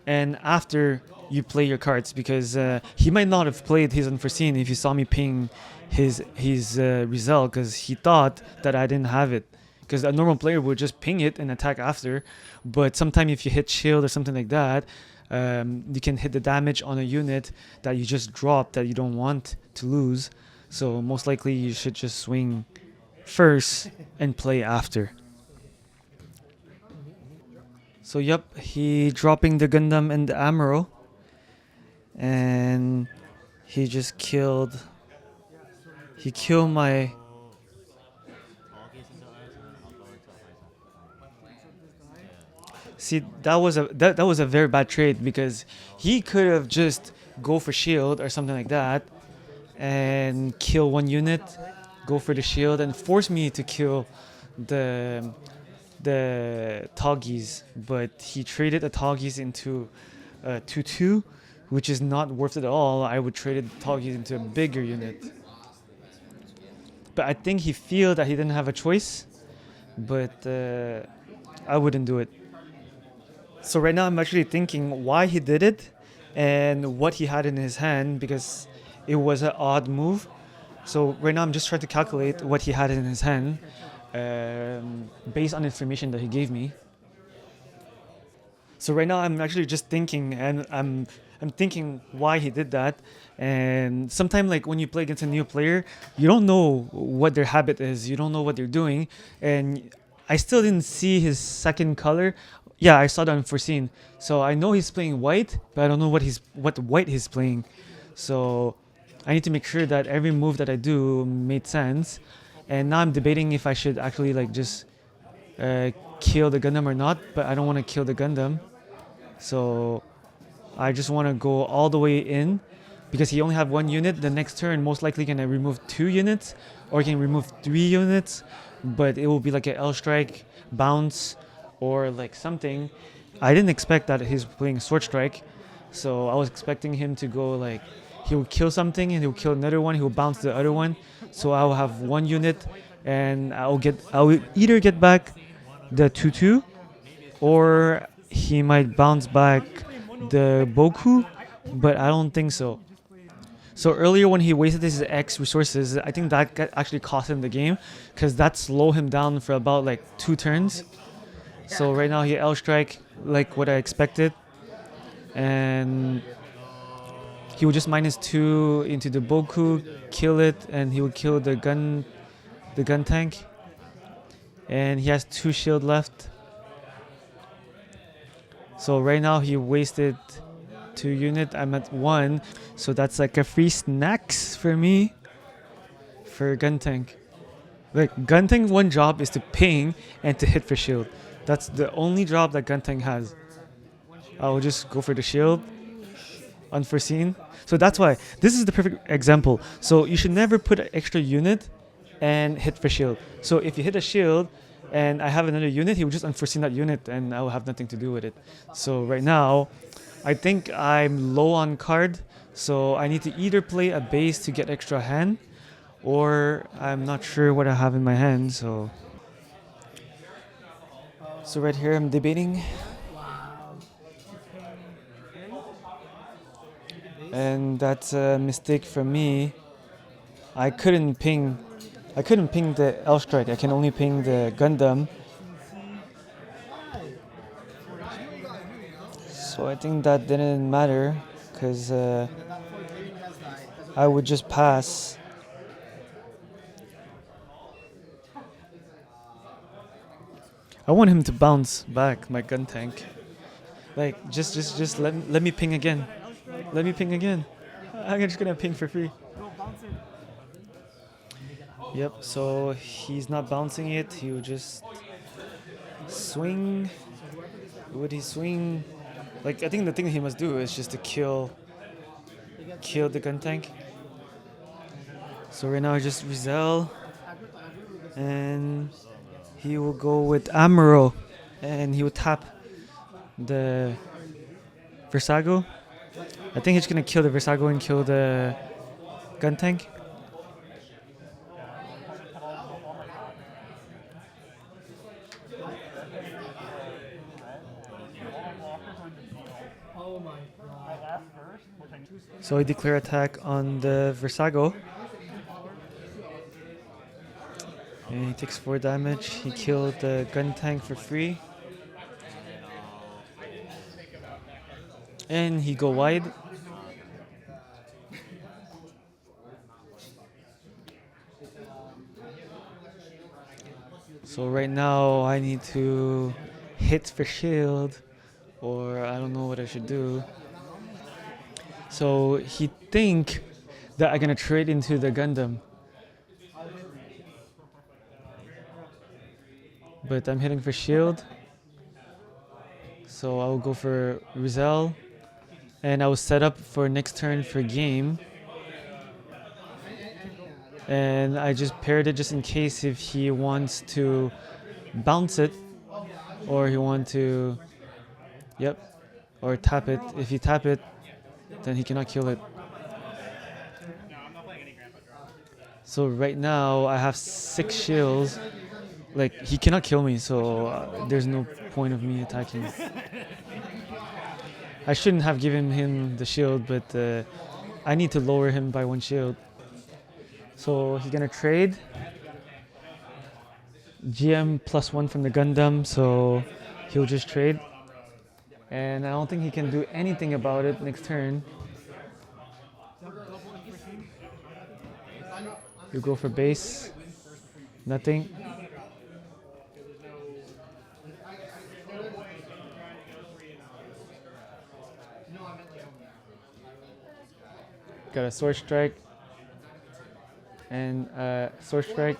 and after you play your cards, because he might not have played his unforeseen if he saw me ping his result, because he thought that I didn't have it. Because a normal player would just ping it and attack after. But sometimes if you hit shield or something like that, you can hit the damage on a unit that you just dropped that you don't want to lose. So most likely you should just swing first and play after. So yep, he dropping the Gundam and the Amuro, and he just killed my See, that was a very bad trade because he could have just go for shield or something like that and kill one unit, go for the shield and force me to kill the Toggies, but he traded the Toggies into 2-2, which is not worth it at all. I would trade the Toggies into a bigger unit. But I think he feel that he didn't have a choice, but I wouldn't do it. So right now I'm actually thinking why he did it and what he had in his hand because it was an odd move. So right now I'm just trying to calculate what he had in his hand based on information that he gave me. So right now I'm actually just thinking and I'm thinking why he did that. And sometimes like when you play against a new player, you don't know what their habit is. You don't know what they're doing. And I still didn't see his second color. Yeah, I saw that unforeseen. So I know he's playing white, but I don't know what white he's playing. So I need to make sure that every move that I do made sense. And now I'm debating if I should actually like just kill the Gundam or not, but I don't want to kill the Gundam. So I just want to go all the way in because he only have one unit. The next turn most likely gonna remove 2 units or he can remove 3 units, but it will be like an L strike bounce or like something. I didn't expect that he's playing Sword Strike, so I was expecting him to go like he will kill something and he'll kill another one, he will bounce the other one, so I'll have one unit and I'll either get back the 2-2 or he might bounce back the Boku, but I don't think so. So earlier when he wasted his X resources, I think that actually cost him the game because that slowed him down for about like 2 turns. So right now he L strike like what I expected, and he would just -2 into the Boku, kill it, and he would kill the gun tank. And he has 2 shield left. So right now he wasted 2 unit. I'm at 1, so that's like a free snacks for me for gun tank. Like gun tank one job is to ping and to hit for shield. That's the only job that Gundam has. I'll just go for the shield. Unforeseen. So that's why this is the perfect example. So you should never put an extra unit and hit for shield. So if you hit a shield and I have another unit, he will just unforeseen that unit and I will have nothing to do with it. So right now, I think I'm low on card. So I need to either play a base to get extra hand or I'm not sure what I have in my hand. So right here I'm debating, and that's a mistake from me. I couldn't ping the L strike. I can only ping the Gundam. So I think that didn't matter because I would just pass. I want him to bounce back my gun tank. Like just let me ping again. Let me ping again. I'm just gonna ping for free. Yep, so he's not bouncing it, he would just swing. Would he swing? Like I think the thing he must do is just to kill the gun tank. So right now I just Rizal and he will go with Amuro and he will tap the Versago. I think he's gonna kill the Versago and kill the gun tank. So I declare attack on the Versago. And he takes 4 damage. He killed the gun tank for free. And he go wide. So right now I need to hit for shield, or I don't know what I should do. So he think that I'm gonna trade into the Gundam. but I'm hitting for shield. So I will go for Rizal. And I will set up for next turn for game. And I just paired it just in case if he wants to bounce it or he want to, or tap it. If he tap it, then he cannot kill it. So right now I have 6 shields. Like, he cannot kill me, so there's no point of me attacking. I shouldn't have given him the shield, but I need to lower him by 1 shield. So he's gonna trade. GM +1 from the Gundam, so he'll just trade. And I don't think he can do anything about it next turn. You go for base. Nothing. Got a sword strike. And sword strike.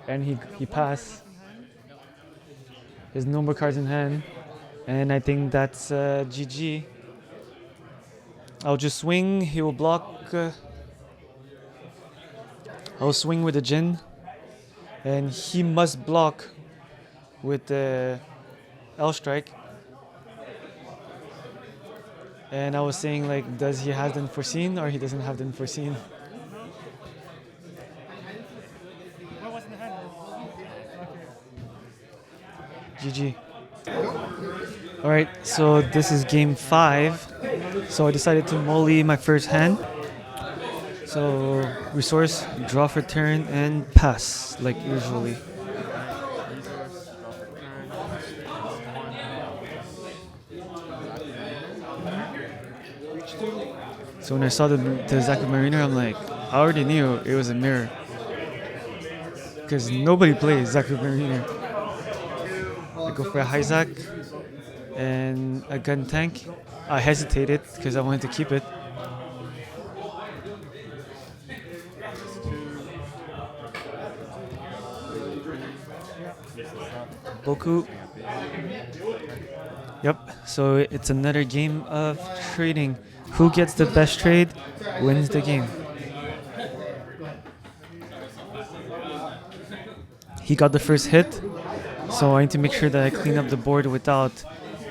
And he passed. There's no more cards in hand. And I think that's GG. I'll just swing. He will block. I'll swing with the Jin. And he must block with the L strike. And I was saying, like, does he have the unforeseen or he doesn't have the unforeseen? GG. Alright, so this is game 5. So I decided to molly my first hand. So resource, draw for turn, and pass, like usually. So when I saw the Zaku Mariner, I'm like, I already knew it was a mirror. Because nobody plays Zaku Mariner. I go for a Hyzak and a gun tank. I hesitated because I wanted to keep it. Boku. Yep, so it's another game of trading. Who gets the best trade wins the game. He got the first hit, so I need to make sure that I clean up the board without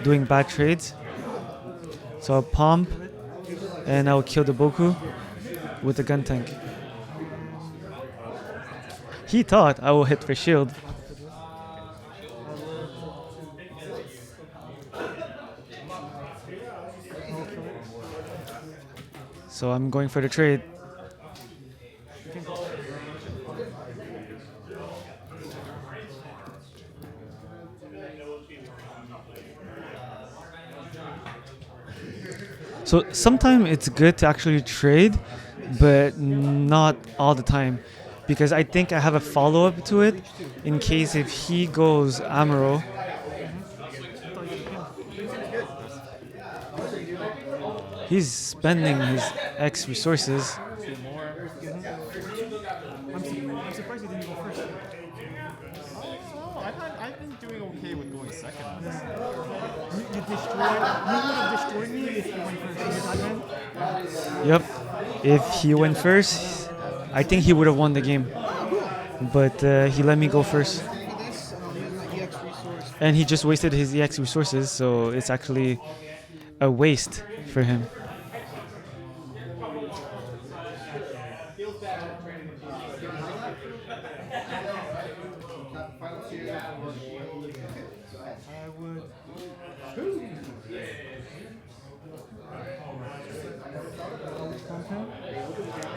doing bad trades. So I'll pump, and I'll kill the Boku with the gun tank. He thought I will hit for shield. So I'm going for the trade. So sometimes it's good to actually trade, but not all the time. Because I think I have a follow-up to it in case if he goes Amuro. He's spending his X resources. I'm surprised he didn't go first. I've been doing okay with going second on this. You would have destroyed me if you went first. Yep. If he went first, I think he would have won the game. But he let me go first. And he just wasted his EX resources, so it's actually a waste for him.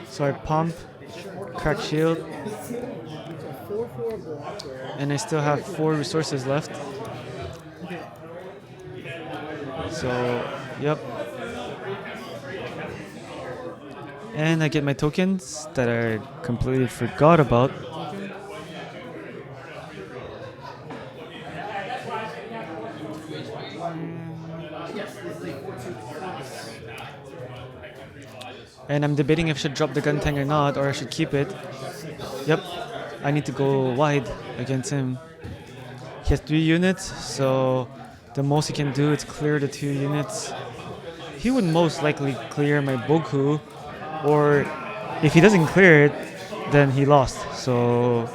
So I pump, crack shield, and I still have 4 resources left. So, yep. And I get my tokens that I completely forgot about. And I'm debating if I should drop the gun tank or not, or I should keep it. Yep. I need to go wide against him. He has 3 units, so the most he can do is clear the 2 units. He would most likely clear my Boku, or if he doesn't clear it, then he lost. So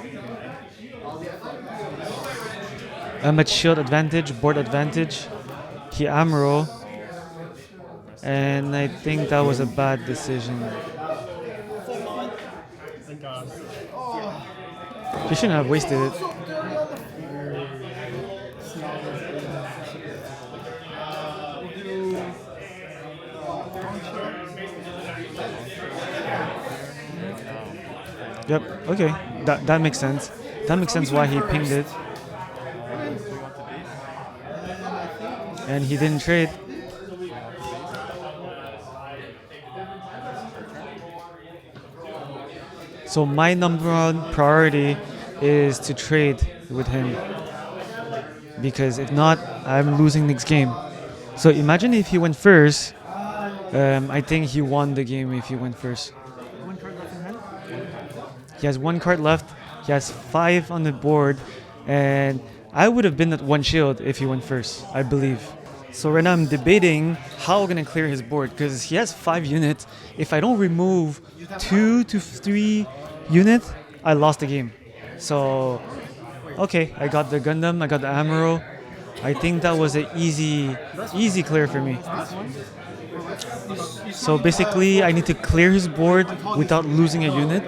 I'm at shield advantage, board advantage. He Amuro, and I think that was a bad decision. Thank God. He shouldn't have wasted it. Yep, okay. That makes sense. That makes sense why he pinged it. And he didn't trade. So my number one priority is to trade with him. Because if not, I'm losing next game. So imagine if he went first. I think he won the game if he went first. One card left in hand. He has 1 card left. He has 5 on the board. And I would have been at 1 shield if he went first, I believe. So right now I'm debating how I'm going to clear his board. Because he has 5 units. If I don't remove 2 to 3 units, I lost the game. So, okay, I got the Gundam, I got the Amuro. I think that was an easy clear for me. So basically, I need to clear his board without losing a unit.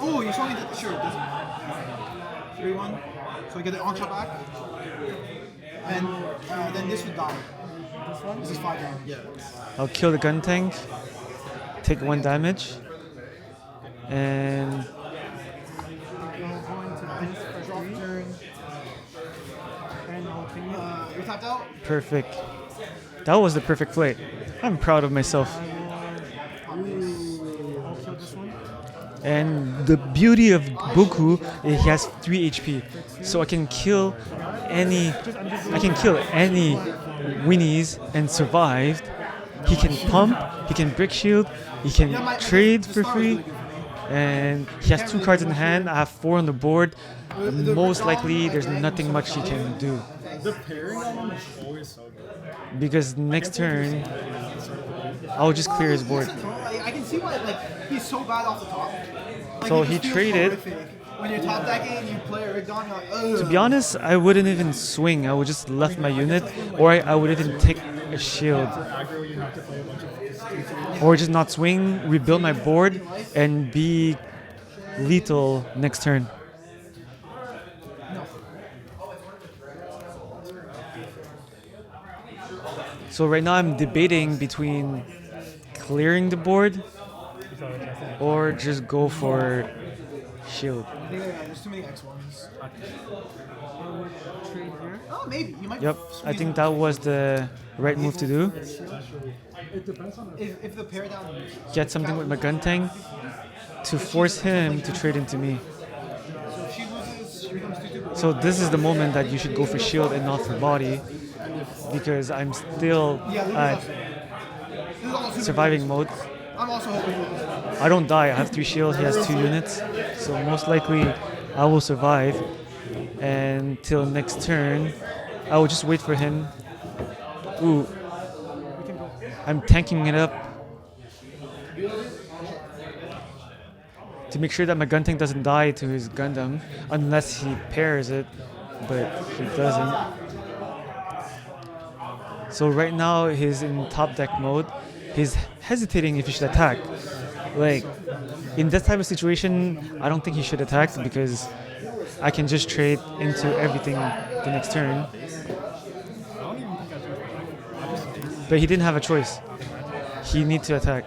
Oh, you saw me. Sure, it doesn't matter. 3-1. So I get the on shot back. And then this would die. This one. This is 5 down. Yeah. I'll kill the gun tank, take 1 damage, and We're going to this for Drop 3. turn. And I'll ping it. You're tapped out. perfect. That was the perfect play. I'm proud of myself. I'll kill this one. And the beauty of Boku is he has 3 HP, so I can kill any Weenies and survive. He can pump, he can brick shield, he can trade for free, and he has 2 cards in hand. I have 4 on the board. Most likely, there's nothing much he can do. The pairing on him is always so good. Because next turn, I'll just clear his board. I can see why he's so bad off the top. So it he just feels traded. horrific. When you're top decking and you play a Rick Don, you're like, ugh. To be honest, I wouldn't even swing. I would just left my unit, or I would even take a shield. Aggro, you have to play a bunch of Or just not swing, rebuild my board, and be lethal next turn. So right now I'm debating between clearing the board or just go for shield. I think there's too many X1s. Trade here. Oh, maybe. You might Yep, I squeeze think him. that was the right move to do. If the pair down. Get something with my gun tank to force him to trade into me. So if she loses, she becomes 2-2. So this is the moment that you should go for shield and not for body, because I'm still at This is also super surviving mode. I'm also hoping you lose. I don't die. I have 3 shield. He has 2 units, so most likely I will survive. And till next turn, I will just wait for him. Ooh, I'm tanking it up to make sure that my gun tank doesn't die to his Gundam, unless he pairs it, but he doesn't. So right now he's in top deck mode. He's hesitating if he should attack. Like, in this type of situation, I don't think he should attack because I can just trade into everything the next turn. But he didn't have a choice. He needs to attack.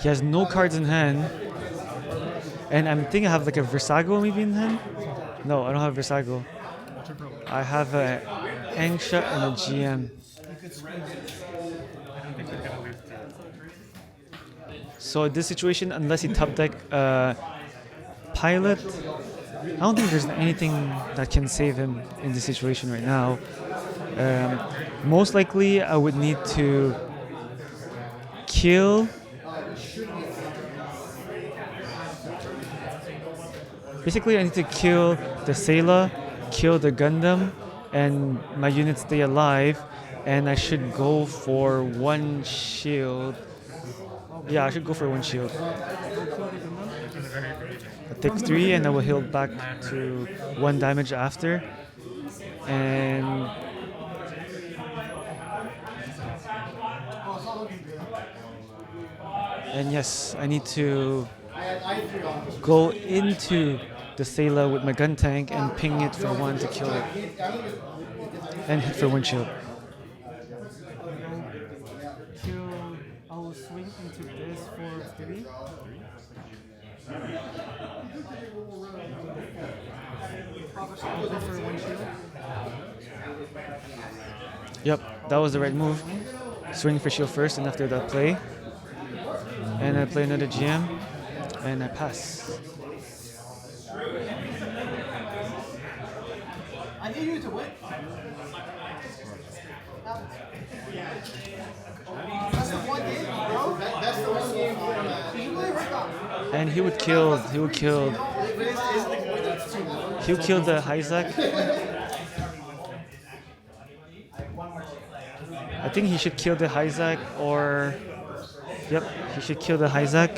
He has no cards in hand. And I'm thinking I have like a Versago maybe in hand? No, I don't have Versago. I have a Angsha and a GM. So in this situation, unless he top deck Pilot, I don't think there's anything that can save him in this situation right now. Most likely, I would need to kill Basically, I need to kill the Sayla, kill the Gundam, and my units stay alive. And I should go for one shield. Yeah, I should go for one shield. I take 3 and I will heal back to 1 damage after. And yes, I need to go into the Sayla with my gun tank and ping it for 1 to kill it. And hit for 1 shield. I will swing into this for 3. I'll go for 1 shield. Yep, that was the right move. Swing for shield first, and after that play. And I play another GM, and I pass. I need you to win. That's the one game, bro. That's the one game format. And he would kill the Isaac. I think he should kill the Isaac, or yep, he should kill the Isaac.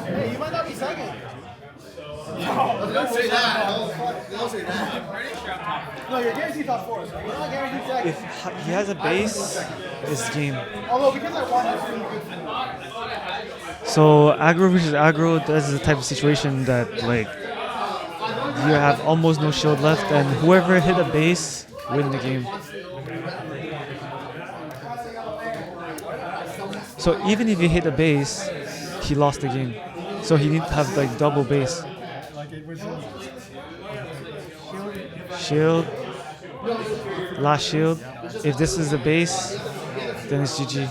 Hey, you might not be second. Don't say that. Don't say that. No, you're guaranteed top 4. So you're not guaranteed second. If he has a base, it's game. Although because I won, that's really good for me. So aggro versus aggro, that's the type of situation that like you have almost no shield left, and whoever hit a base win the game. So even if he hit a base, he lost the game. So he need to have like double base. Shield, last shield. If this is the base, then it's GG.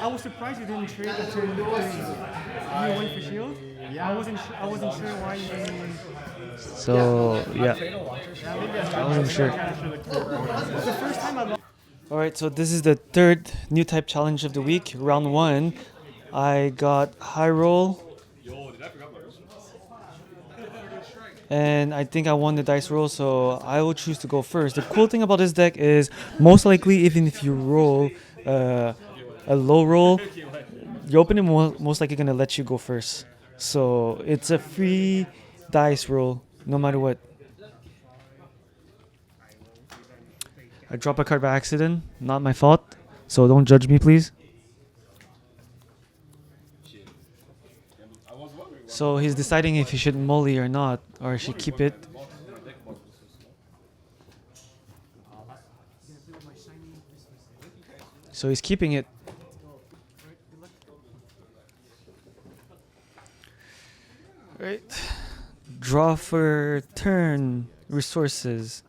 I was surprised you didn't trade the turn 3. You went for shield? Yeah. I wasn't sure why you didn't. So yeah, I wasn't sure. It's the first time I lost. Alright, so this is the 3rd Newtype challenge of the week. Round 1, I got high roll. And I think I won the dice roll, so I will choose to go first. The cool thing about this deck is most likely, even if you roll a low roll, your opponent most likely going to let you go first. So it's a free dice roll, no matter what. I dropped a card by accident, not my fault, so don't judge me, please. So he's deciding if he should molly or not, or should keep it. So he's keeping it. Right. Draw for turn. Resources.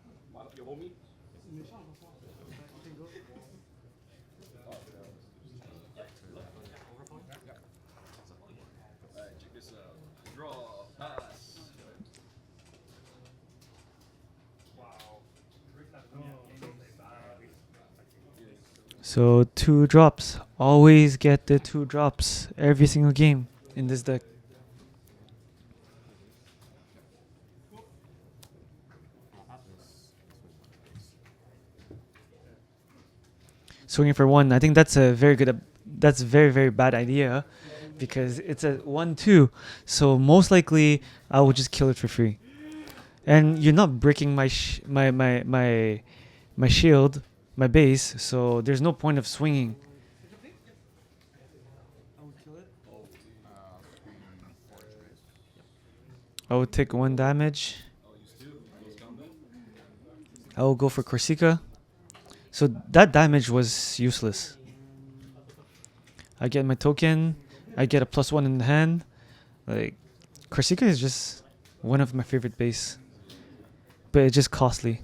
So 2 drops. Always get the 2 drops every single game in this deck. Swinging for 1. I think that's a very good. That's a very, very bad idea, because it's a 1/2. So most likely I will just kill it for free. And you're not breaking my my shield, my base. So there's no point of swinging. I will take 1 damage. I will go for Corsica. So that damage was useless. I get my token. I get a +1 in the hand. Like, Corsica is just one of my favorite base. But it's just costly.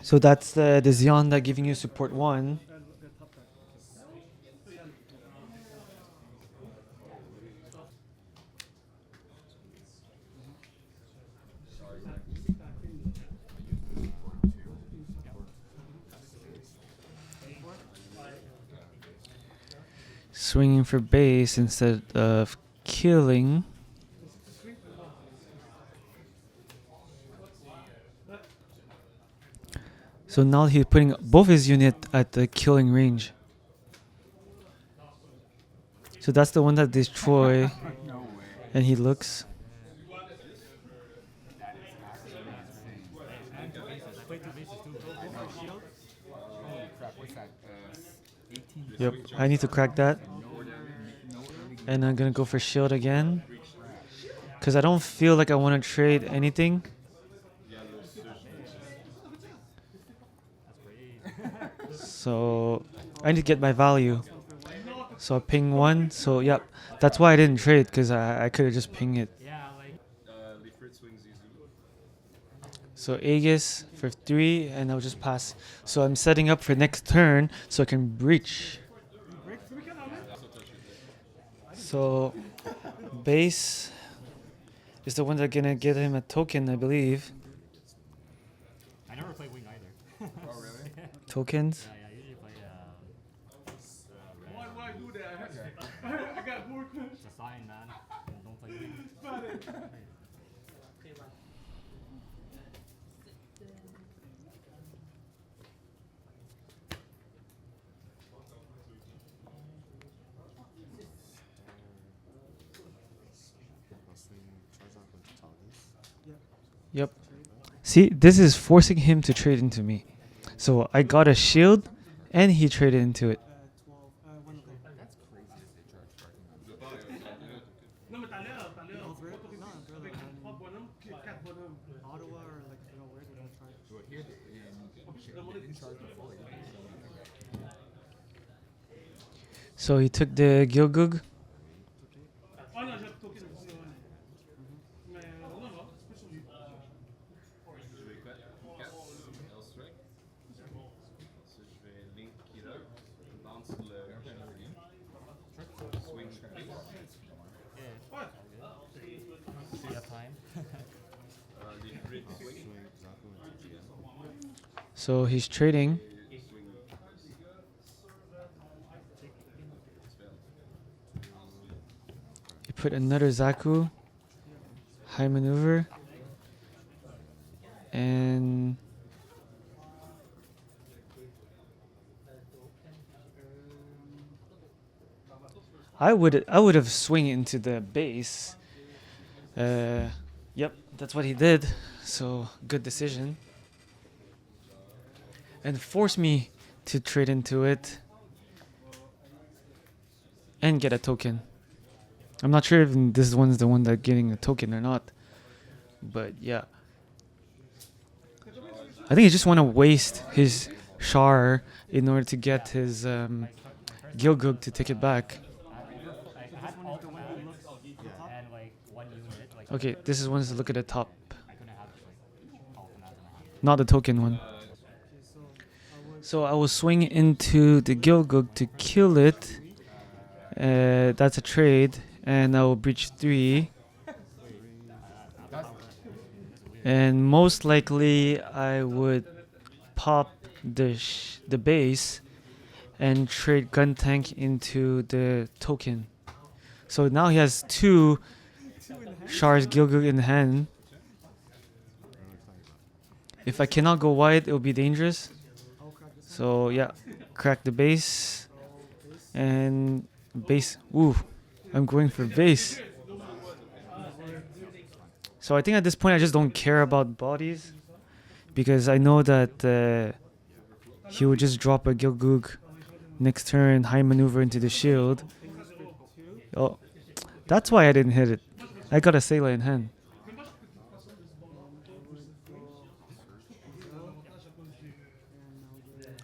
So that's the Zeon that giving you support 1. swinging for base instead of killing. So now he's putting both his unit at the killing range. So that's the one that destroy, and he looks. Yep, I need to crack that. And I'm gonna go for shield again. Cause I don't feel like I wanna trade anything. So I need to get my value. So I ping one. So yep, that's why I didn't trade, cause I could have just pinged it. So Aegis for 3, and I'll just pass. So I'm setting up for next turn so I can breach. So base is the one that's gonna get him a token, I believe. I never play wing either. Oh, really? Tokens. Yeah, I usually play Why do that? I got more. it's a sign, man. Don't play wing. Yep. See, this is forcing him to trade into me. So I got a shield, and he traded into it. 12. 1 okay. That's crazy that they charge parking on this. No, but Ottawa or like where they don't charge. But here they didn't charge me fully. So he took the Gilgug. Do you have time? So he's trading. He put another Zaku. High maneuver. And I would have swing into the base. Yep, that's what he did. So good decision. And force me to trade into it and get a token. I'm not sure if this one's the one that's getting a token or not, but yeah. I think he just want to waste his Char in order to get his Gilgug to take it back. I had all the and like 1 unit. Like Okay, this is one to look at the top, I couldn't have like all the hand. not the token one. So I will swing into the Gilgug to kill it. That's a trade, and I will breach 3. And most likely I would pop the base and trade gun tank into the token. So now he has 2 Char's Gilgug in hand. If I cannot go wide, it will be dangerous. So yeah, crack the base and base. Ooh, I'm going for base. So I think at this point I just don't care about bodies, because I know that he would just drop a Gilgug next turn, high maneuver into the shield. Oh, that's why I didn't hit it. I got a Sailor in hand.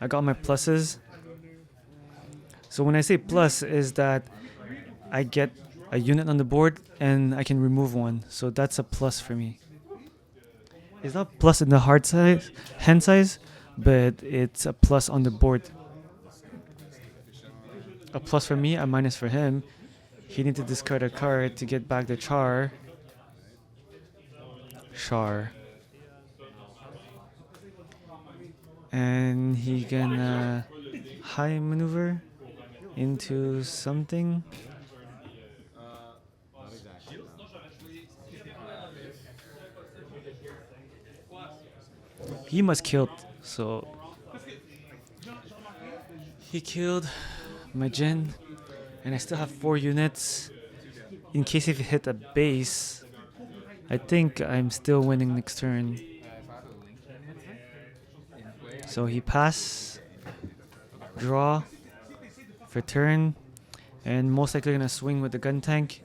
I got my pluses. So when I say plus is that I get a unit on the board and I can remove one. So that's a plus for me. It's not plus in the hard size, hand size, but it's a plus on the board. A plus for me, a minus for him. He needs to discard a card to get back the Char. And he gonna high maneuver. into something. He must killed, so he killed my Jin, and I still have 4 units. In case if he hit a base, I think I'm still winning next turn. So he pass, draw for turn, and most likely gonna swing with the gun tank.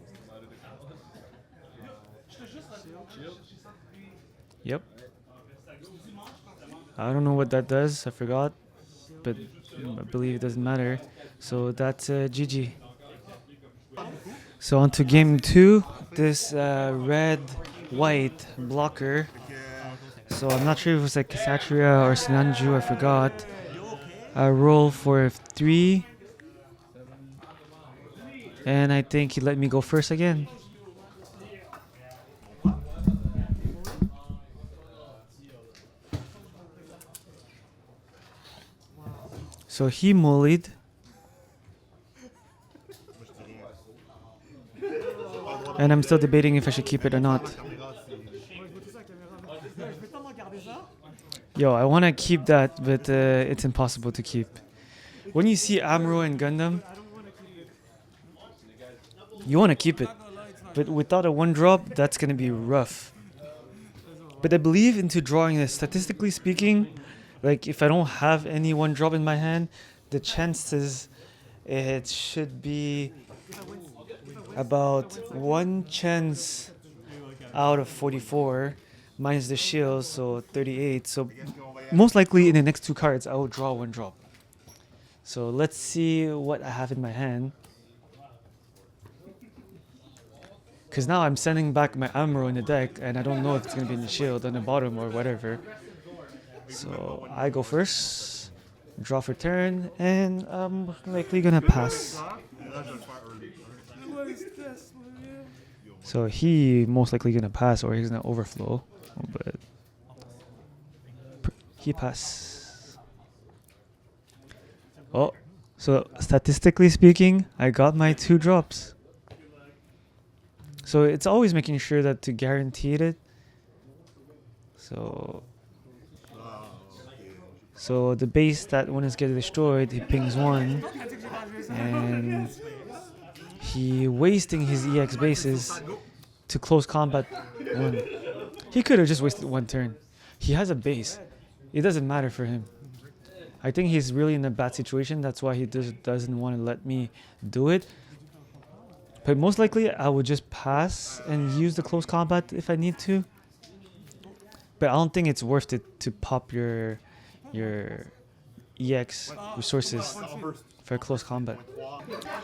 Yep. I don't know what that does, I forgot, but I believe it doesn't matter. So that's GG. So on to game 2, this red-white blocker. So I'm not sure if it was like Kshatrya or Sinanju, I forgot. I roll for 3, and I think he let me go first again. So he mollied. And I'm still debating if I should keep it or not. Yo, I want to keep that, but it's impossible to keep. When you see Amuro and Gundam, you want to keep it. But without a 1-drop, that's going to be rough. But I believe into drawing this. Statistically speaking, like if I don't have any 1-drop in my hand, the chances it should be about 1 chance out of 44 minus the shield, so 38. So most likely in the next 2 cards I will draw 1-drop. So let's see what I have in my hand, because now I'm sending back my Amuro in the deck and I don't know if it's going to be in the shield on the bottom or whatever. So I go first, draw for turn, and I'm likely going to pass. So he most likely gonna pass, or he's gonna overflow, but he pass. Oh, so statistically speaking, I got my 2 drops. So it's always making sure that to guarantee it. So the base that when it's getting destroyed, he pings 1, and he wasting his EX bases to close combat 1. He could have just wasted 1 turn. He has a base. It doesn't matter for him. I think he's really in a bad situation. That's why he doesn't want to let me do it. But most likely, I would just pass and use the close combat if I need to. But I don't think it's worth it to pop your EX resources for close combat.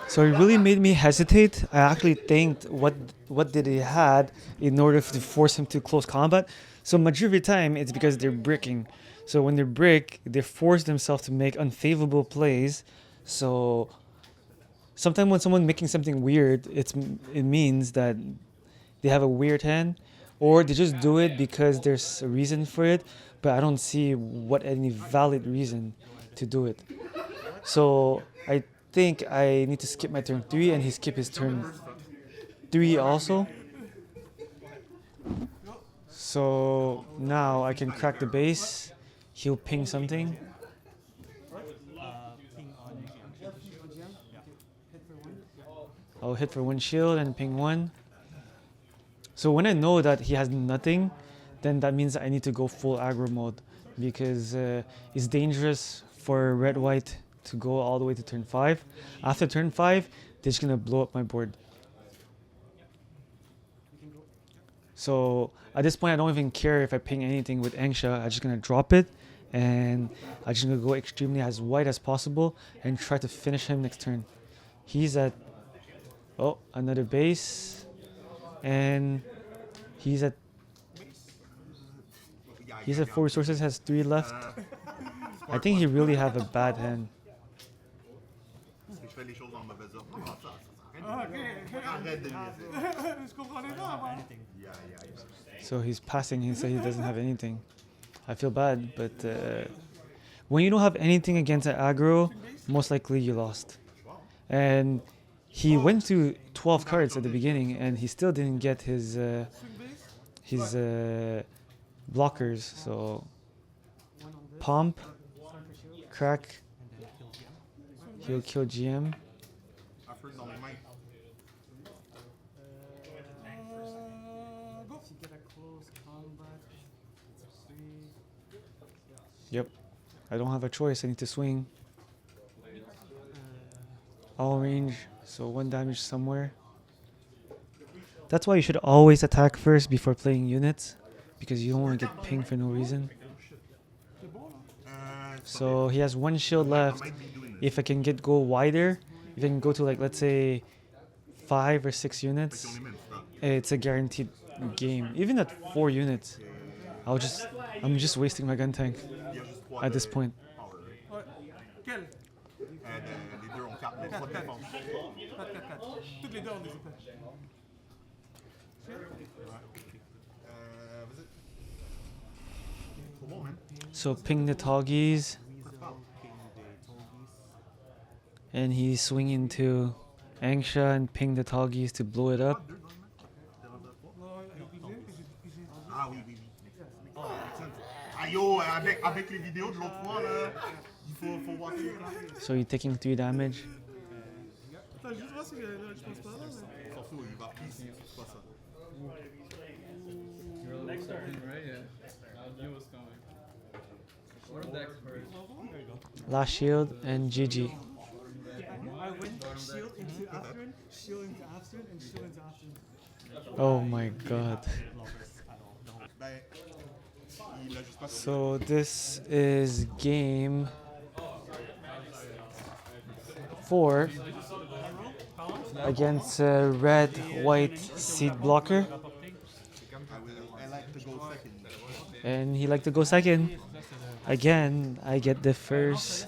So it really made me hesitate. I actually think what did he had in order to force him to close combat. So majority of the time it's because they're bricking. So when they brick, they force themselves to make unfavorable plays. So sometimes when someone making something weird, it means that they have a weird hand, or they just do it because there's a reason for it. But I don't see any valid reason to do it. So I think I need to skip my turn 3, and he skip his turn 3 also. So now I can crack the base. He'll ping something. I'll hit for 1 shield and ping 1. So when I know that he has nothing, then that means I need to go full aggro mode, because it's dangerous for red-white to go all the way to turn 5. After turn 5, they're just going to blow up my board. So at this point, I don't even care if I ping anything with Angsha. I'm just going to drop it, and I'm just going to go extremely as white as possible and try to finish him next turn. He's at, another base, and he's at 4 resources, has 3 left. I think he really have a bad hand. So he's passing. He said he doesn't have anything. I feel bad, but when you don't have anything against an aggro, most likely you lost. And he went to 12 cards at the beginning, and he still didn't get his blockers. So pump, crack. He'll kill GM. Yep. I don't have a choice. I need to swing. All range, so 1 damage somewhere. That's why you should always attack first before playing units, because you don't want to get pinged for no reason. So he has 1 shield left. If I can go wider, if I can go to like, let's say 5 or 6 units, it's a guaranteed game. Even at 4 units, I'm just wasting my gun tank at this point. Les deux ont 4, mais pas de défense. 4. Toutes les deux ont des épées. So ping the Toggies. And he's swinging to Angsha and ping the Toggies to blow it up. Ah oui, oui, oui. Oh, excellent. Ah yo, avec les vidéos de l'autre fois, là, il faut voir ça. So you're taking 3 damage. Attends, juste voir si je pense pas là. On s'en fout, il va ici, c'est pas ça. Next turn, right? Yeah. I knew it was coming. What if Dex first? Last shield and GG. I went shield into afternoon, shield into afternoon, and shield into afternoon. Oh my god. So this is game 4 against red white seed blocker, and he liked to go second. Again, I get the first.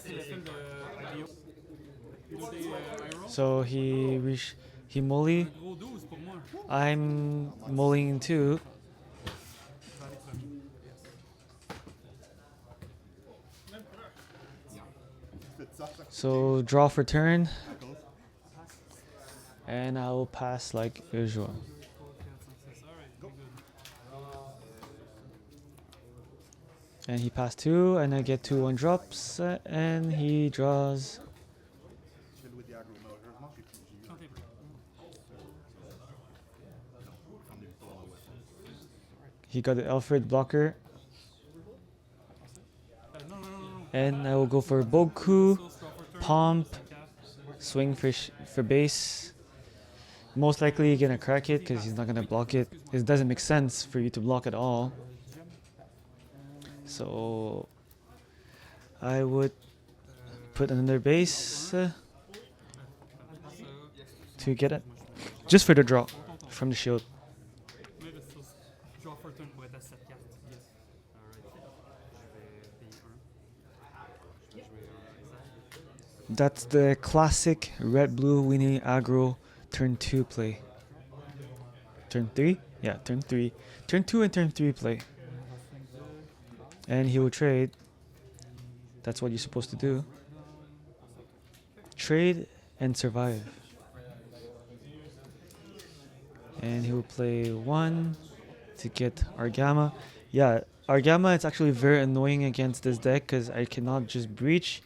So he molly. I'm mulling too. So draw for turn, and I will pass like usual. And he passed 2, and I get 2 1-drops, and he draws. He got the Alfred blocker. And I will go for Boku, Pomp, swing for base. Most likely you're gonna crack it because he's not gonna block it. It doesn't make sense for you to block at all. So I would put another base to get it, just for the draw from the shield. That's the classic red-blue Weenie Aggro turn 2 play. Turn 3? Yeah, turn 3. Turn 2 and turn 3 play. And he will trade. That's what you're supposed to do. Trade and survive. And he will play 1 to get Argama. Yeah, Argama is actually very annoying against this deck because I cannot just breach.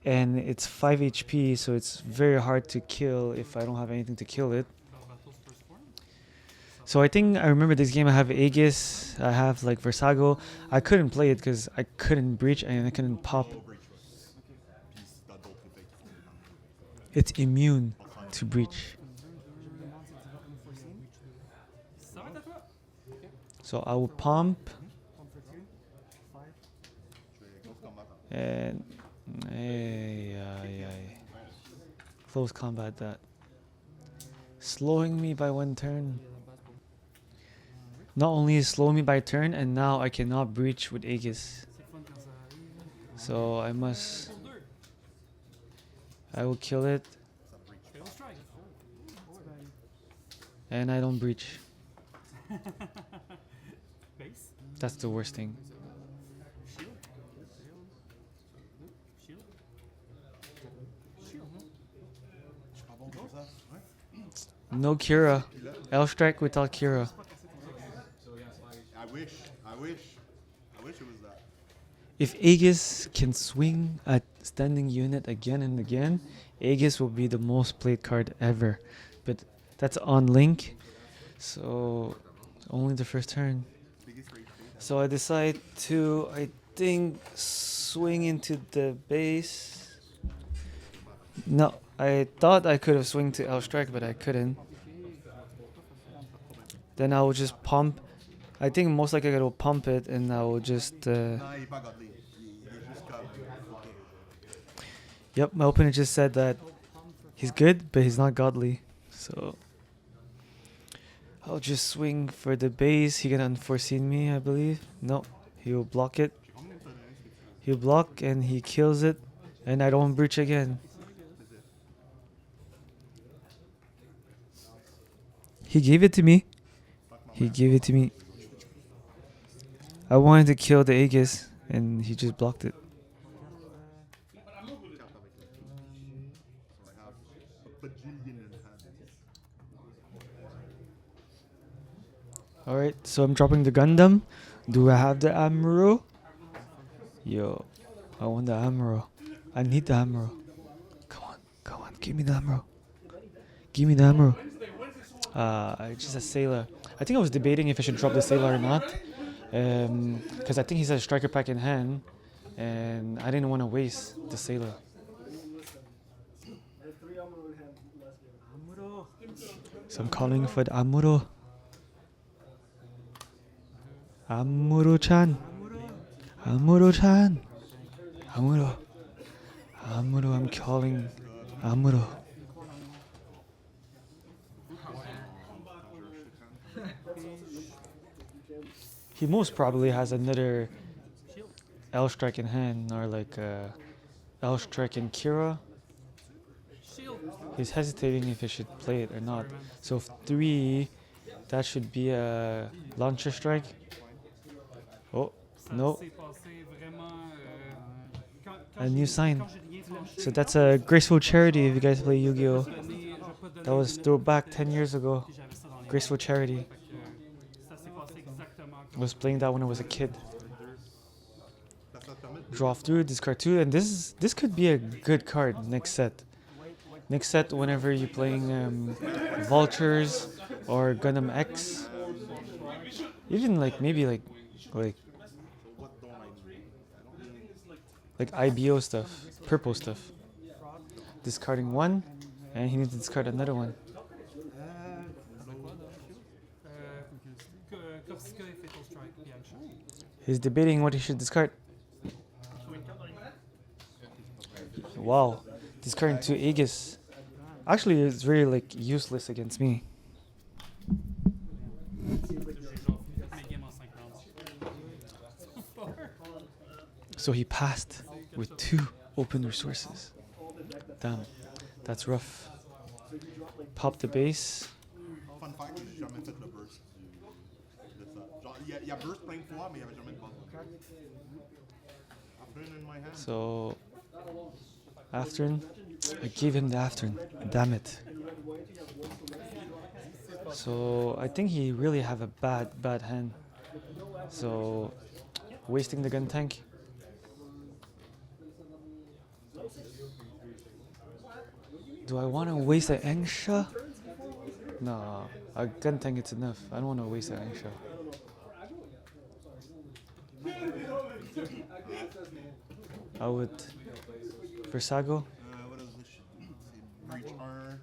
And it's 5 HP, so it's very hard to kill if I don't have anything to kill it. So I think I remember this game. I have Aegis, I have like Versago. I couldn't play it because I couldn't breach and I couldn't pop. It's immune to breach. So I will pump. And close combat that. Slowing me by 1 turn. Not only is slowing me by turn, and now I cannot breach with Aegis. So I will kill it. And I don't breach. That's the worst thing. No Kira. L strike without Kira. I wish it was that. If Aegis can swing a standing unit again and again, Aegis will be the most played card ever. But that's on Link, so only the first turn. So I decide to, I think, swing into the base. No, I thought I could have swung to L strike, but I couldn't. Then I will just pump. I think most likely I will pump it, and I will just. Nah, he pas godly. He just got okay. Yep, my opponent just said that he's good, but he's not godly. So I'll just swing for the base. He can unforeseen me, I believe. No, he will block it. He'll block and he kills it, and I don't breach again. He gave it to me. He gave it to me. I wanted to kill the Aegis, and he just blocked it. Alright, so I'm dropping the Gundam. Do I have the Amuro? Yo, I want the Amuro. I need the Amuro. Come on, give me the Amuro. Give me the Amuro. Just a Sailor. I think I was debating if I should drop the Sailor or not. Because I think he's a striker pack in hand. And I didn't want to waste the Sailor. So I'm calling for the Amuro. Amuro-chan. Amuro-chan. Amuro. Amuro, I'm calling Amuro. He most probably has another L strike in hand, or like L strike in Kira. He's hesitating if he should play it or not. So 3, that should be a launcher strike. Oh, no. A new sign. So that's a graceful charity if you guys play Yu-Gi-Oh! That was throwback 10 years ago. Graceful charity. I was playing that when I was a kid. Draw through, discard 2, and this could be a good card next set. Next set, whenever you're playing Vultures or Gundam X, even like maybe like IBO stuff, purple stuff. Discarding 1, and he needs to discard another one. He's debating what he should discard. Wow, discarding 2 Aegis. Actually, it's really like useless against me. So he passed with 2 open resources. Damn, that's rough. Pop the base. Fun fact, j'ai jamais fait le burst de ça. Genre, il y a burst plein de fois, mais il n'y avait jamais de buzz. Afternoon in my hand. So, Afternoon, I gave him the Afternoon. Damn it. So, I think he really have a bad hand. So, wasting the gun tank. Do I want to waste an Engsha? No, a gun tank it's enough. I don't want to waste an Engsha. I would Versago. What else this shit? Breach R.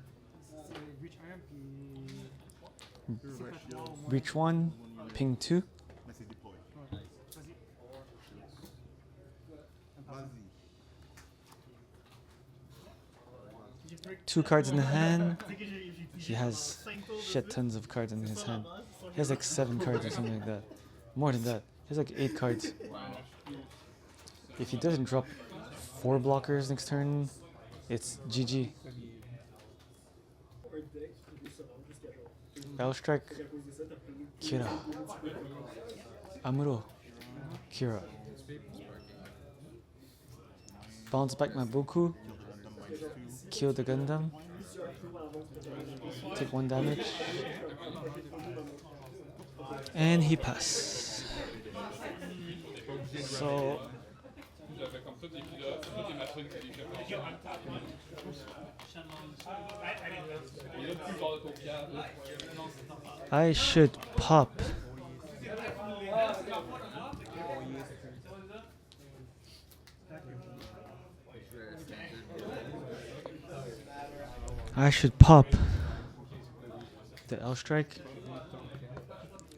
Breach 1, ping 2. Mais c'est deploy. Vas-y. 2 cards in the hand. He has shit tons of cards in his hand. He has like 7 cards or something like that. More than that. He has like 8 cards. If he doesn't drop 4 blockers next turn, it's GG. L strike. Kira. Amuro. Kira. Bounce back my Boku. Kill the Gundam. Take 1 damage. And he pass. So I should pop. I should pop the L strike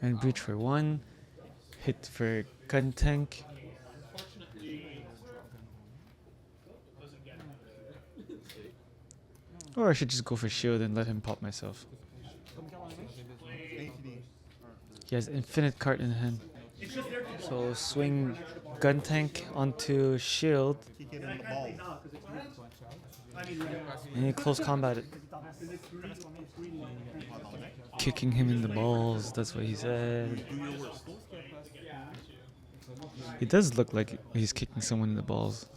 and breach for 1, hit for gun tank. Or I should just go for shield and let him pop myself. He has infinite card in hand. So swing gun tank onto shield. And he close combat it. Kicking him in the balls, that's what he said. It does look like he's kicking someone in the balls.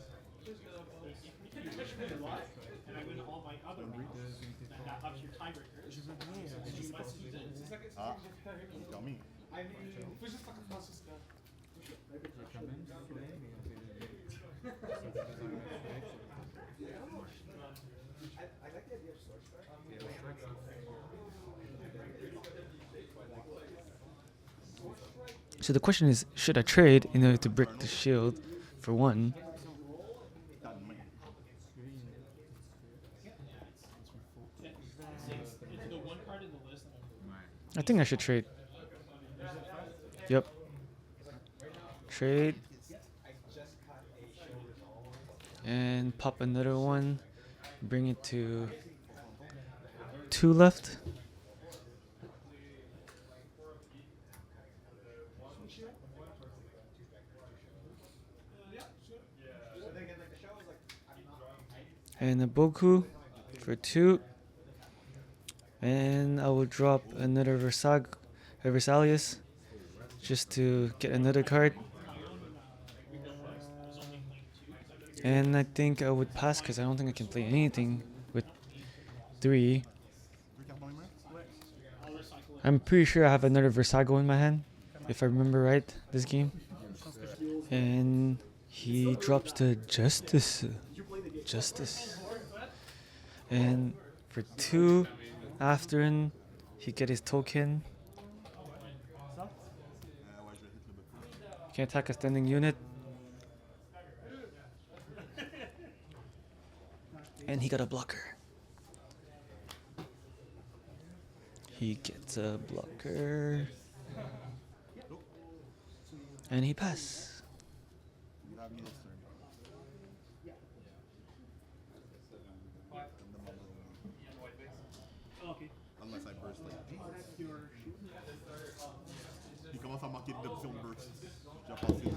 So the question is, should I trade in order to break the shield for 1? I think I should trade. Yep. Trade. And pop another 1. Bring it to 2 left. And a Boku for 2. And I will drop another Versalius just to get another card. And I think I would pass because I don't think I can play anything with 3. I'm pretty sure I have another Versago in my hand, if I remember right, this game. And he drops the Justice. And for 2, after he get his token. Can attack a standing unit. And he got a blocker. He gets a blocker. And he passes. Unless I burst like il commence à manquer d'options de burst. J'ai passé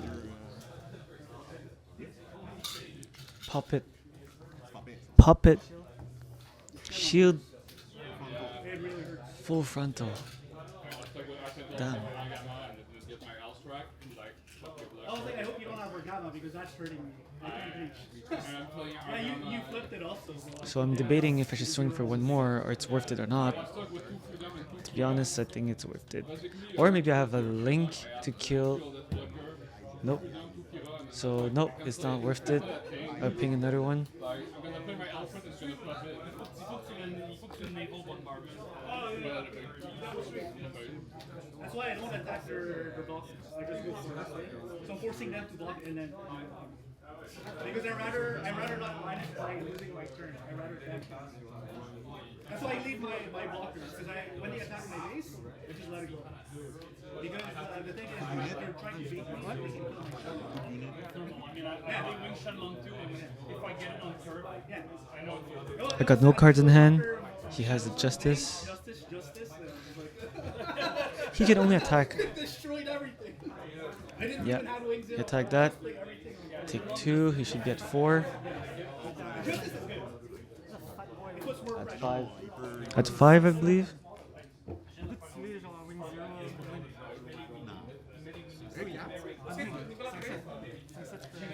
2. Pop it. Pop it. Shield. Full frontal. Damn. I was like, I hope you don't have Organa because that's hurting me. Yeah, you flipped it also. So I'm debating if I should swing for 1 more or it's worth it or not. To be honest, I think it's worth it. Or maybe I have a link to kill. Nope. So nope, it's not worth it. I'll ping another 1. That's why I don't attack their boxes. I just go for it. So I'm forcing them to block and then because I rather not minus by losing my turn. I rather them pass. That's why I leave my blockers because when they attack my base, I just let it go. Because the thing is, they're trying to beat me. What? Yeah, they win Shenlong too. If I get it on turn, yeah, I know. I got no cards in hand. He has a Justice. He can only attack. Destroyed everything. I didn't Yeah. even have wings in. Attack that. Take 2. He should be at 4. At 5. At 5, I believe.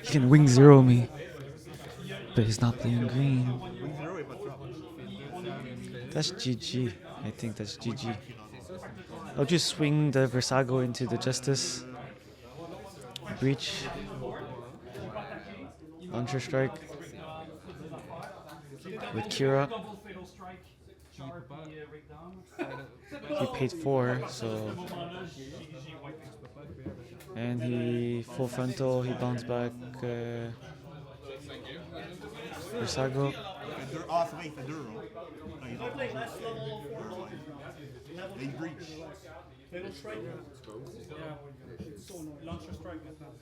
He can wing 0 me. But he's not playing green. That's GG. I think that's GG. I'll just swing the Versago into the Justice. Breach. Launcher Strike. With Kira. He paid 4, so. And he full frontal, he bounced back Versago. They breach. Fatal strike. Yeah. Launcher strike maintenant.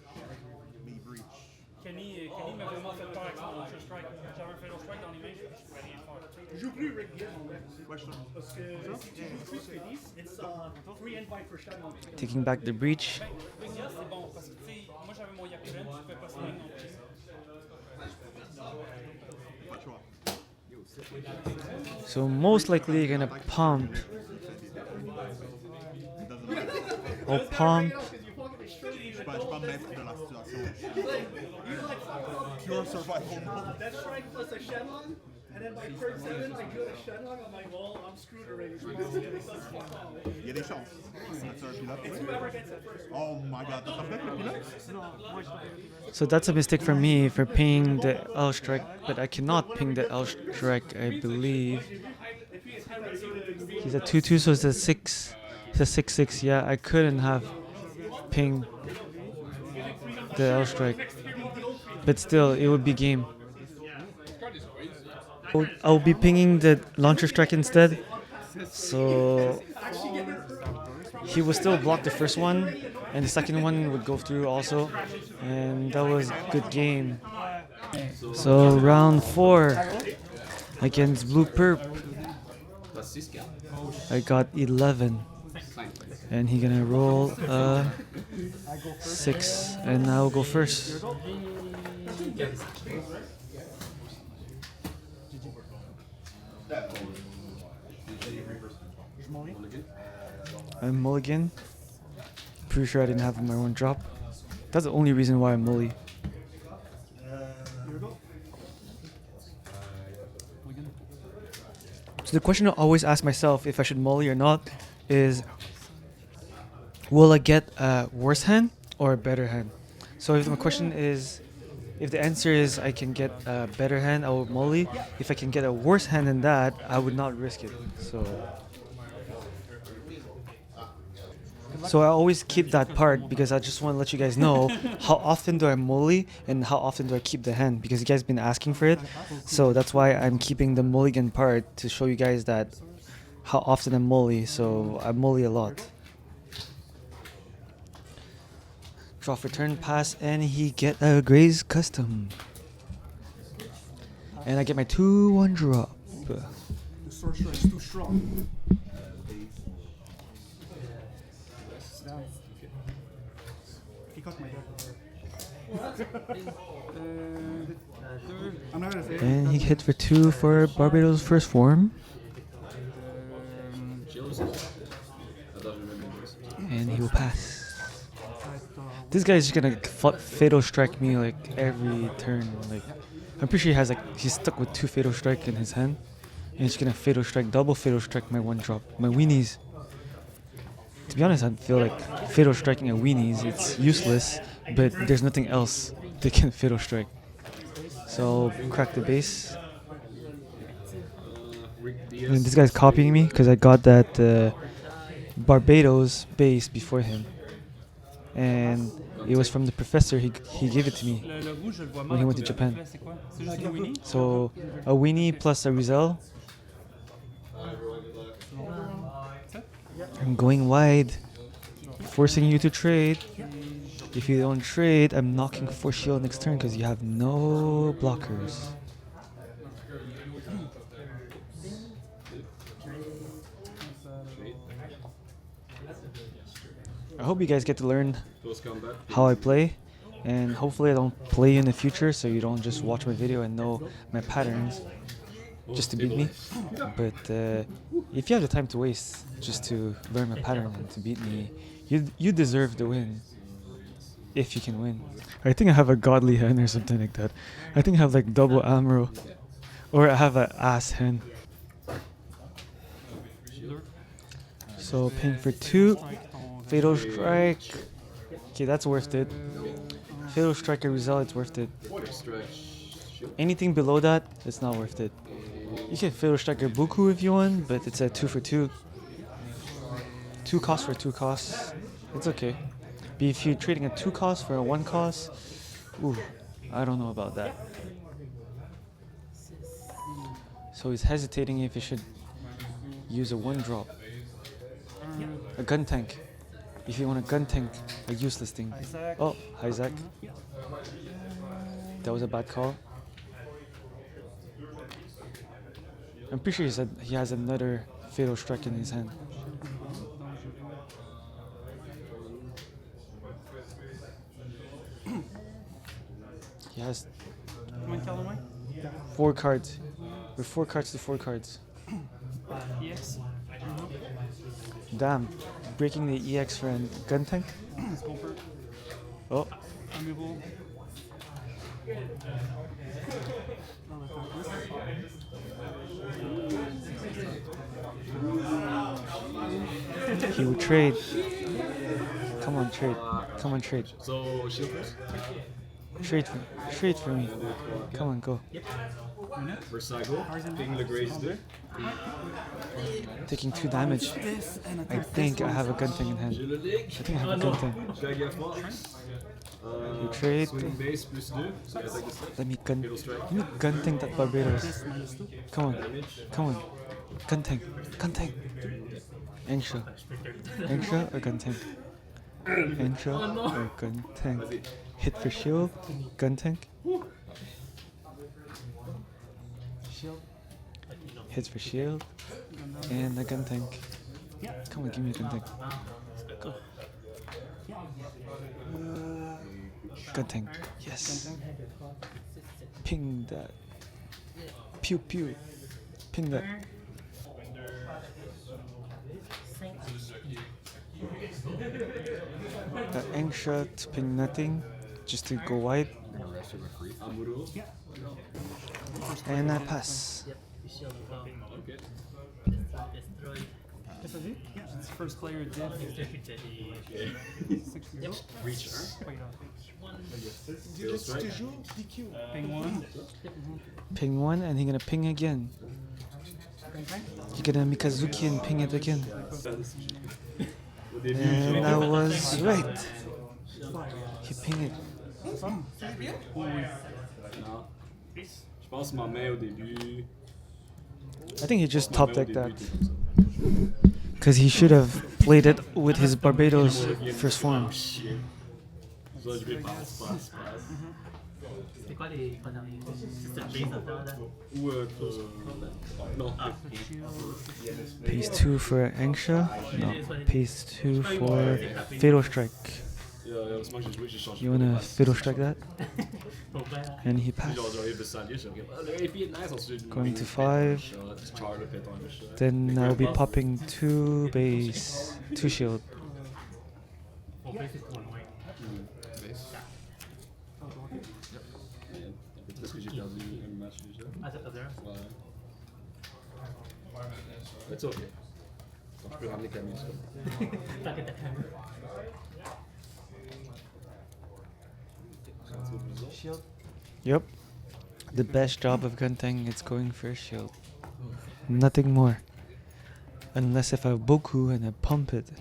Me breach. Kenny m'a vraiment fait peur avec son launcher strike. J'avais un fatal strike dans les mains, je pouvais rien faire. Je joue plus Rick Gill, Parce que si tu joues plus que 10, it's free invite for Shadow. Taking back the breach. Rick Gill, c'est bon parce que tu sais, moi j'avais mon Yakuren, je pouvais pas se non plus. So most likely you're gonna pump. Oh, pump. Je peux pas mettre de la situation. Pure survival mode. That strike plus a Shenlong, and then by turn 7, I do a Shenlong, I'm like, well, I'm screwed already. Il y a des chances. C'est un pilote. Whoever gets it first. Oh my god, t'as fait le pilote? So that's a mistake from me for pinging the L strike, but I cannot ping the L strike, I believe. He's a 2-2, so it's a 6. It's a 6-6. Yeah, I couldn't have pinged the L strike, but still, it would be game. I'll be pinging the launcher strike instead. So he will still block the first one, and the second one would go through also, and that was good game. So round 4 against Blue Perp, I got 11, and he gonna roll 6, and I'll go first. I'm mulligan. Pretty sure I didn't have my one drop. That's the only reason why I'm mully. So the question I always ask myself if I should mully or not is, will I get a worse hand or a better hand? So if the question is, if the answer is I can get a better hand, I will mully. If I can get a worse hand than that, I would not risk it. So I always keep that part because I just want to let you guys know how often do I mully and how often do I keep the hand, because you guys been asking for it. So that's why I'm keeping the mulligan part to show you guys that how often I mully. So I mully a lot. Draw for turn, pass, and he get a Graze custom. And I get my 2-1 drop. The sorcerer is too strong. He got my I'm not gonna say And he hit for 2 for Barbatos' first form. And he will pass. This guy is just gonna fatal strike me like every turn. Like, I'm pretty sure he has he's stuck with 2 fatal strike in his hand, and he's gonna fatal strike, double fatal strike my 1 drop, my weenies. To be honest, I feel like fatal striking a weenies, it's useless, but there's nothing else they can fatal strike. So crack the base. And this guy's copying me because I got that Barbatos base before him. And it was from the professor, he gave it to me when he went to Japan. So a Weenie plus a Rizal. I'm going wide, forcing you to trade. If you don't trade, I'm knocking for shield next turn because you have no blockers. I hope you guys get to learn how I play, and hopefully I don't play you in the future so you don't just watch my video and know my patterns just to beat me. But if you have the time to waste just to learn my pattern and to beat me, you deserve the win. If you can win. I think I have a godly hand or something like that. I think I have like double Amro, or I have an ass hand. So paying for 2. Fatal Strike. Okay, that's worth it. Fatal Strike or Rizal, it's worth it. Anything below that, it's not worth it. You can Fatal Strike or Buku if you want, but it's a 2 for 2. 2 costs for 2 costs. It's okay. But if you're trading a 2 cost for a 1 cost, ooh, I don't know about that. So he's hesitating if he should use a 1 drop. A gun tank. If you want a gun tank, a useless thing. Oh, hi Zach. That was a bad call. I'm pretty sure he has another Fatal Strike in his hand. He has 4 cards. With 4 cards to 4 cards. Yes. Damn. Breaking the EX for a gun tank? Oh. He will trade. Come on, trade. Come on, trade. So, shield first? Trade for me. Come on, go. Versago, ping the Grace there. Taking 2 damage. I think I have a gun tank in hand. I think I have a gun tank. You trade. Swing base plus 2, so attack the stack. Let me gun tank that Barbatos. Come on. Come on. Gun tank. Gun tank. Ensha. Ensha or gun tank? Ensha or gun tank? Hit for shield. Gun tank. Hits for shield. And a gun tank. Come on, give me a gun tank. Go. Gun tank. Yes. Ping that. Pew pew. Ping that. Anxious to ping nothing. Just to go wide. And I pass. It's first player death. Ping 1. Ping 1 and he's gonna ping again. You're gonna Mikazuki and ping it again. And I was right. He pinged it. Je pense ma main au début. I think he just top decked that. Because he should have played it with his Barbatos first form. Pays 2 for Angsha. No, pays 2 for Fatal Strike. You wanna Fatal Strike that? And he passed. Going to 5. Then I'll be popping 2 base, 2 shield. It's okay. Je peux ramener Camille ça. Yep. The best job of gunting is going for a shield. Nothing more. Unless if I Boku and I pump it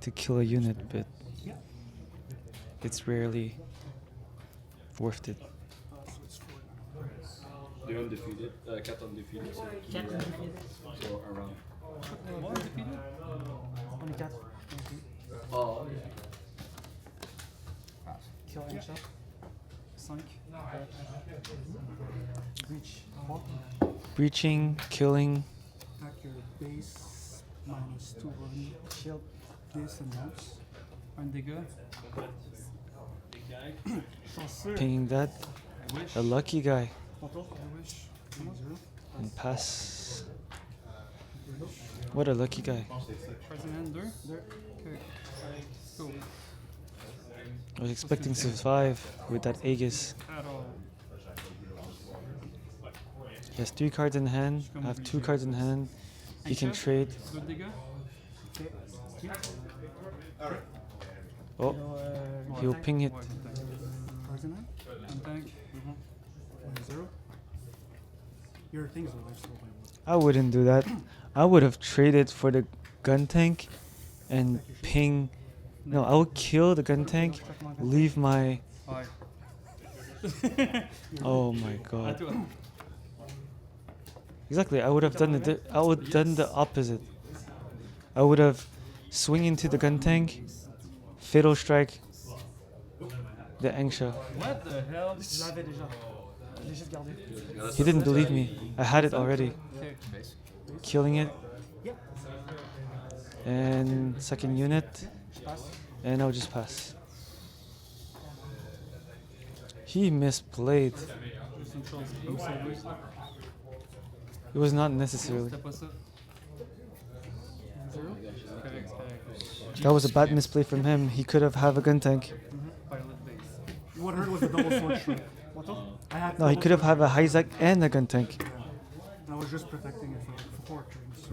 to kill a unit, but it's rarely worth it. They're undefeated. Cat undefeated. So so around. One defeated? Only 4. Oh. Kill Ancient. 5. Breach. Breaching, killing. Attack your base. -2 shield. This and mouse. Un dégât. Pinging that. A lucky guy. Wish. And pass. What a lucky guy. President 2. Okay. Go. I was expecting to survive with that Aegis. At all. He has 3 cards in hand. I have 2 cards in hand. He can trade. Good dégâts. Oh, he'll ping it. Arsenal? Tank. 1-0. Your things are like slow by one. I wouldn't do that. I would have traded for the gun tank and ping. No, I would kill the gun tank, leave my. Oh my god. Exactly, I would have done the opposite. I would have swing into the gun tank, fatal strike, the Angsha. What the hell? Je l'avais déjà. Je l'ai juste gardé. He didn't believe me. I had it already. Killing it. And second unit. And I'll just pass. He misplayed. It was not necessarily. That was a bad misplay from him. He could have a gun tank. What hurt was the double sword strike. What the? I had No, he could have a Hyzak and a gun tank. I was just protecting it for 4 turns.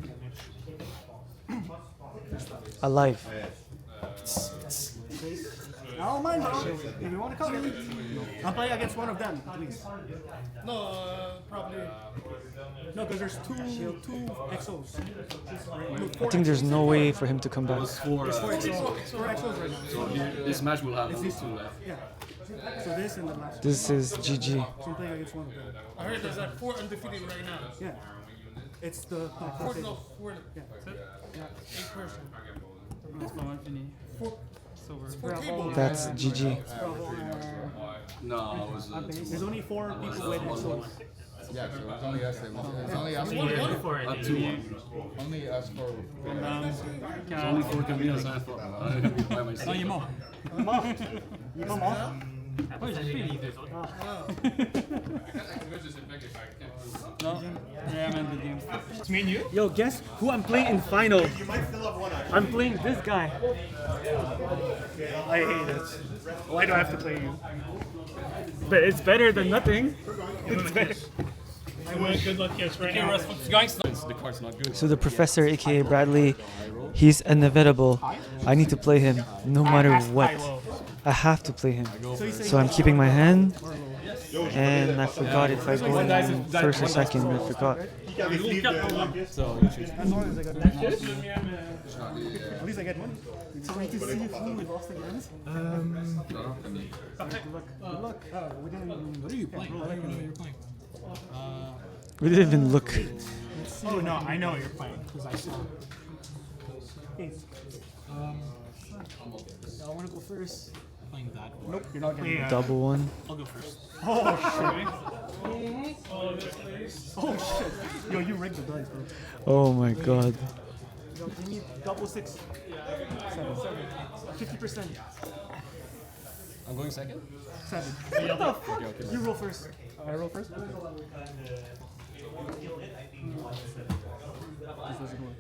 Alive. I don't mind, bro. If you want to come in, I'm playing against one of them, at least. No, probably. No, because there's two XOs. I think there's no way for him to come back. Four XOs right now. So this match will have these 2 left. Yeah. So this and the last. This is GG. So I'm playing against one of them. I heard there's like 4 undefeated right now. Yeah. It's the top 4, four. no, 4. Yeah. 8 person. Four tables. That's GG. No, it was. There's only 4 people with XOs. Yeah, so it's only us. It's only us for. Up to Only us for. only 4 convenience and for. By myself. Non, il est mort. Il est mort. Il est pas mort. Ouais, j'ai fait les deux autres. Non, yeah, man, the game. It's me and you? Yo, guess who I'm playing in final? You might fill up one eye. I'm playing this guy. I hate it. Why do I have to play you? But it's better than nothing. It's better. Good luck, yes, right now. The card's not good. So the professor, aka Bradley, he's inevitable. I need to play him no matter what. I have to play him. So I'm keeping my hand. And I forgot if I go in first or second. I forgot. So you choose. As long as I got that. At least I get one. So we can see if we lost again. Good luck. We didn't even. What are you playing? I don't even know what you're playing. We didn't even look. Oh no, I know what you're playing because I saw. 8. I want to go first. Playing that one. Nope, you're not getting it. Double one. I'll go first. Oh shit. Oh shit. Yo, you rigged the dice, bro. Oh my god. Yo, give me double 6. 7. 50%. I'm going second? 7. Okay. You roll first. I roll first? This doesn't work.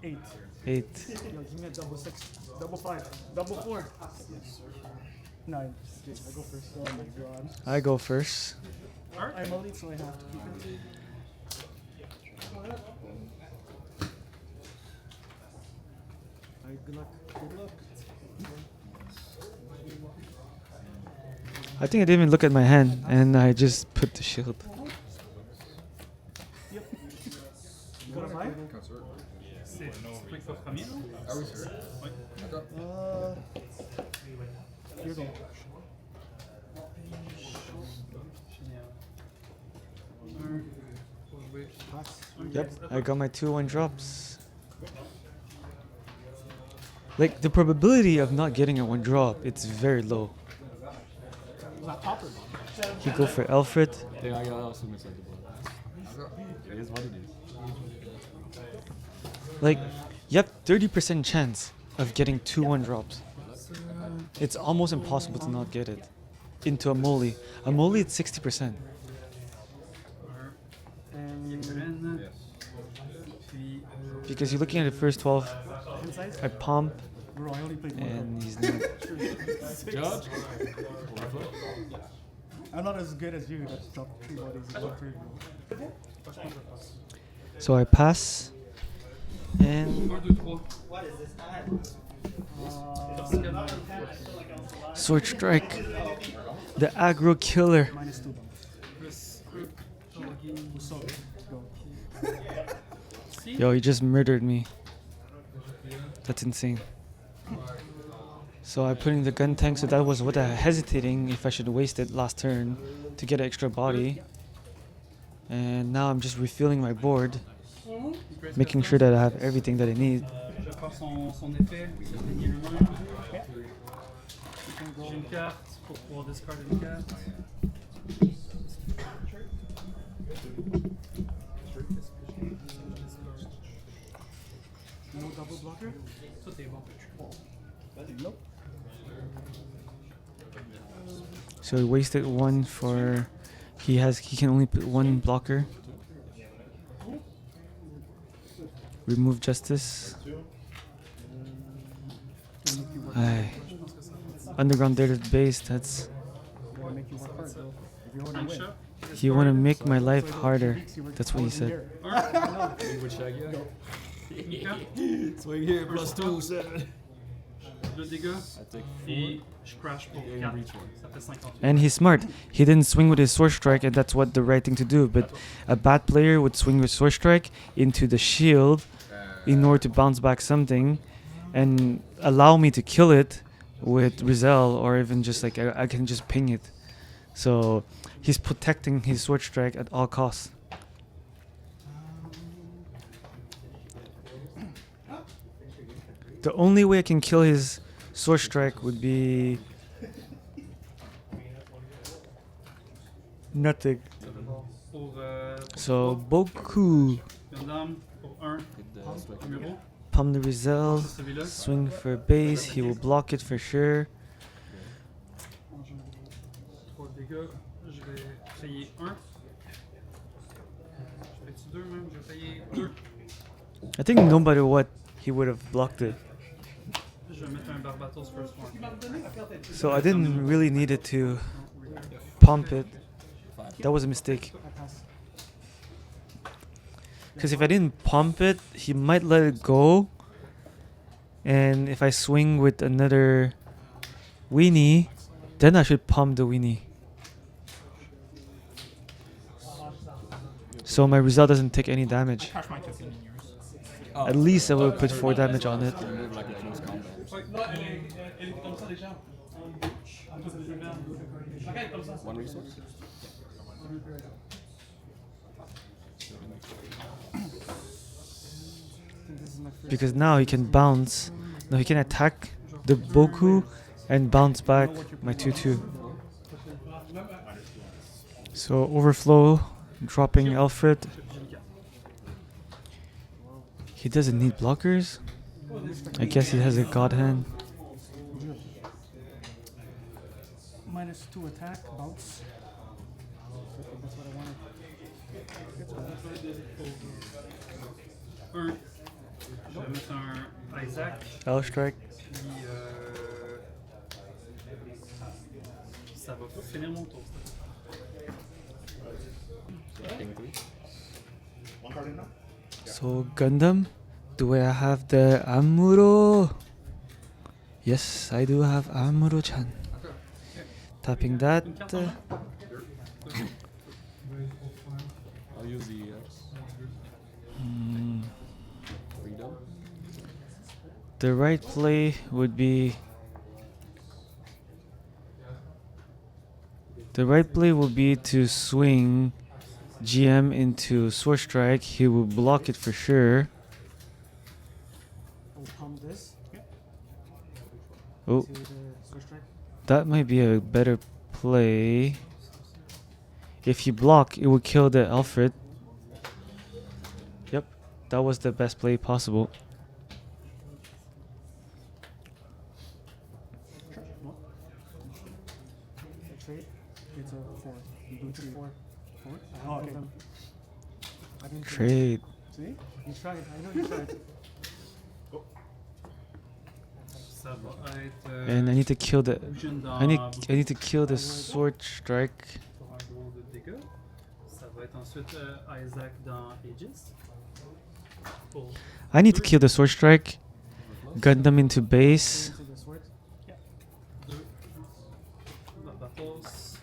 8. 8. Yo, give me a double 6. Double 5. Double 4. 9. I go first. Oh my god. I go first. I'm a lead, so I have to keep it. Alright, good luck. Good luck. I think I didn't even look at my hand and I just put the shield. Yep. You got a buy? Are we sure? Here go. Yep, I got my 2-1 drops. Like, the probability of not getting a 1 drop, it's very low. Was that top or bottom? You go for Alfred. Yeah, I also missed like the ball. It is what it is. Like, you have 30% chance of getting 2-1 drops. It's almost impossible to not get it into a molly. A molly, it's 60%. Because you're looking at the first 12, I pump, Bro, I only played one. and he's not. Judge? I'm not as good as you. That's dropped 3 bodies. So I pass. And Sword Strike. The aggro killer. Minus 2 bucks. Yo, he just murdered me. That's insane. So I put in the gun tank, so that was what I hesitating if I should waste it last turn to get an extra body. And now I'm just refilling my board, making sure that I have everything that I need. Je vais faire son effet, ça fait gagner le moins. J'ai une carte pour pouvoir discard une carte. No double blocker? Tout est bon. So he wasted one for he can only put one blocker. Remove justice. Aye. Underground data base, that's Gonna make you work hard, though. If you wanna win. you wanna make my life harder. That's what he said. With Shaggy. Une carte, Swing here, +2, 7. le dégât, I take et je crash pour 4. Ça fait 58. And he's smart. He didn't swing with his sword strike, and that's what the right thing to do. But a bad player would swing with sword strike into the shield in order to bounce back something and allow me to kill it with Rizal, or even just like I can just ping it. So he's protecting his sword strike at all costs. The only way I can kill his sword strike would be nothing. Pour So Boku, Gundam, pour 1, numéro. palm the Rizal, C'est celui-là. swing for base. He will block it for sure. 3 dégâts, je vais payer 1. Je fais-tu 2 même? Je vais payer 2. I think no matter what, he would have blocked it. Je vais mettre un Barbatos first one. So I didn't really need it to pump it. That was a mistake. Because if I didn't pump it, he might let it go. And if I swing with another Weenie, then I should pump the Weenie. So my result doesn't take any damage. Cash my token in yours. At least I will put 4 damage on it. Move like a close combat. One resource? Because now he can bounce. No, he can attack the Boku and bounce back my 2-2. So overflow, dropping Alfred. He doesn't need blockers. I guess he has a god hand. Minus 2 attack, bounce. That's what I wanted. 1. Je vais mettre un Isaac. L strike. Puis ça va finir mon tour. King 3. So Gundam, do I have the Amuro? Yes, I do have Amuro-chan. Tapping that. I'll use the freedom. The right play would be. The right play would be to swing GM into Sword Strike. He will block it for sure. I'll pump this. Oh, To the sword strike. that might be a better play. If you block, it will kill the Alfred. Yep, that was the best play possible. Trade. It's a 4. You do 4. 4? Oh, okay. I didn't Trade. See? You tried. I know you tried. Ça va être. And I need to kill the. Fusion dans I need to kill the Sword Strike. pour un gros de dégâts. Ça va être ensuite Isaac dans Aegis. I need to kill the Sword Strike. Gundam into base. Into the sword. Barbatos.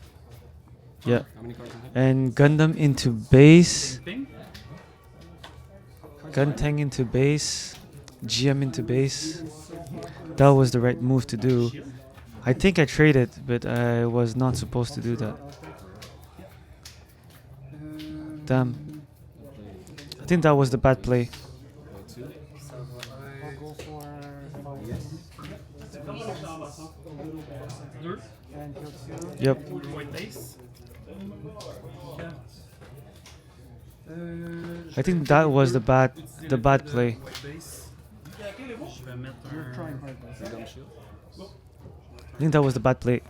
Yeah. How many cards in hand? And Gundam into base. Thing. Guntang into base. GM into base. That was the right move to do. I think I traded, but I was not supposed to do that. Damn. I think that was the bad play. I'll go for Lure. and kill 2. Yep. White base. I think that was the bad play. White base. Je vais mettre un. Trying hard. Freedom shield. I think that was the bad play.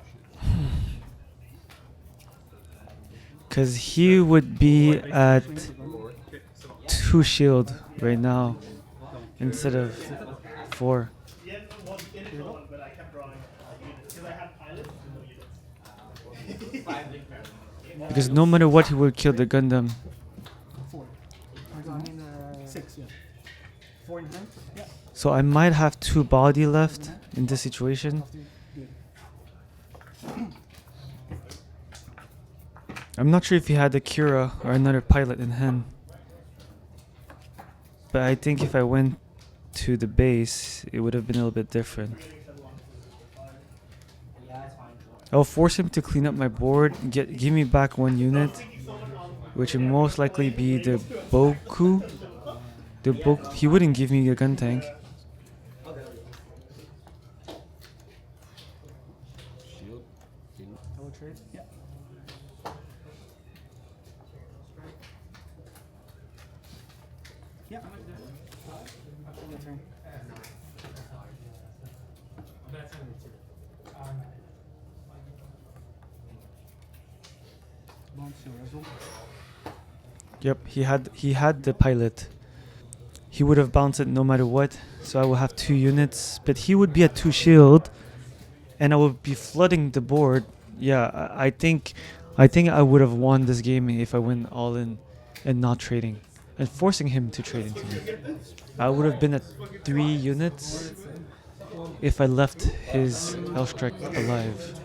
Cause he would be at Okay, c'est bon. 2 shield right now instead of 4. Because no matter what, he would kill the Gundam. 4. I mean, 6, yeah. 4 in hand? Yeah. So I might have 2 body left in this situation. I'm not sure if he had a Kira or another pilot in hand. But I think if I went to the base, it would have been a little bit different. I'll force him to clean up my board, give me back 1 unit, which would most likely be the Boku. He wouldn't give me a gun tank. Shield. King. Double trade? Yeah. Yeah. Your turn. Bounce your result. Yep, he had the pilot. He would have bounced it no matter what, so I will have 2 units, but he would be at 2 shield, and I would be flooding the board. Yeah, I think I would have won this game if I went all in and not trading, and forcing him to trade into me. I would have been at 3 units if I left his L-Strike alive,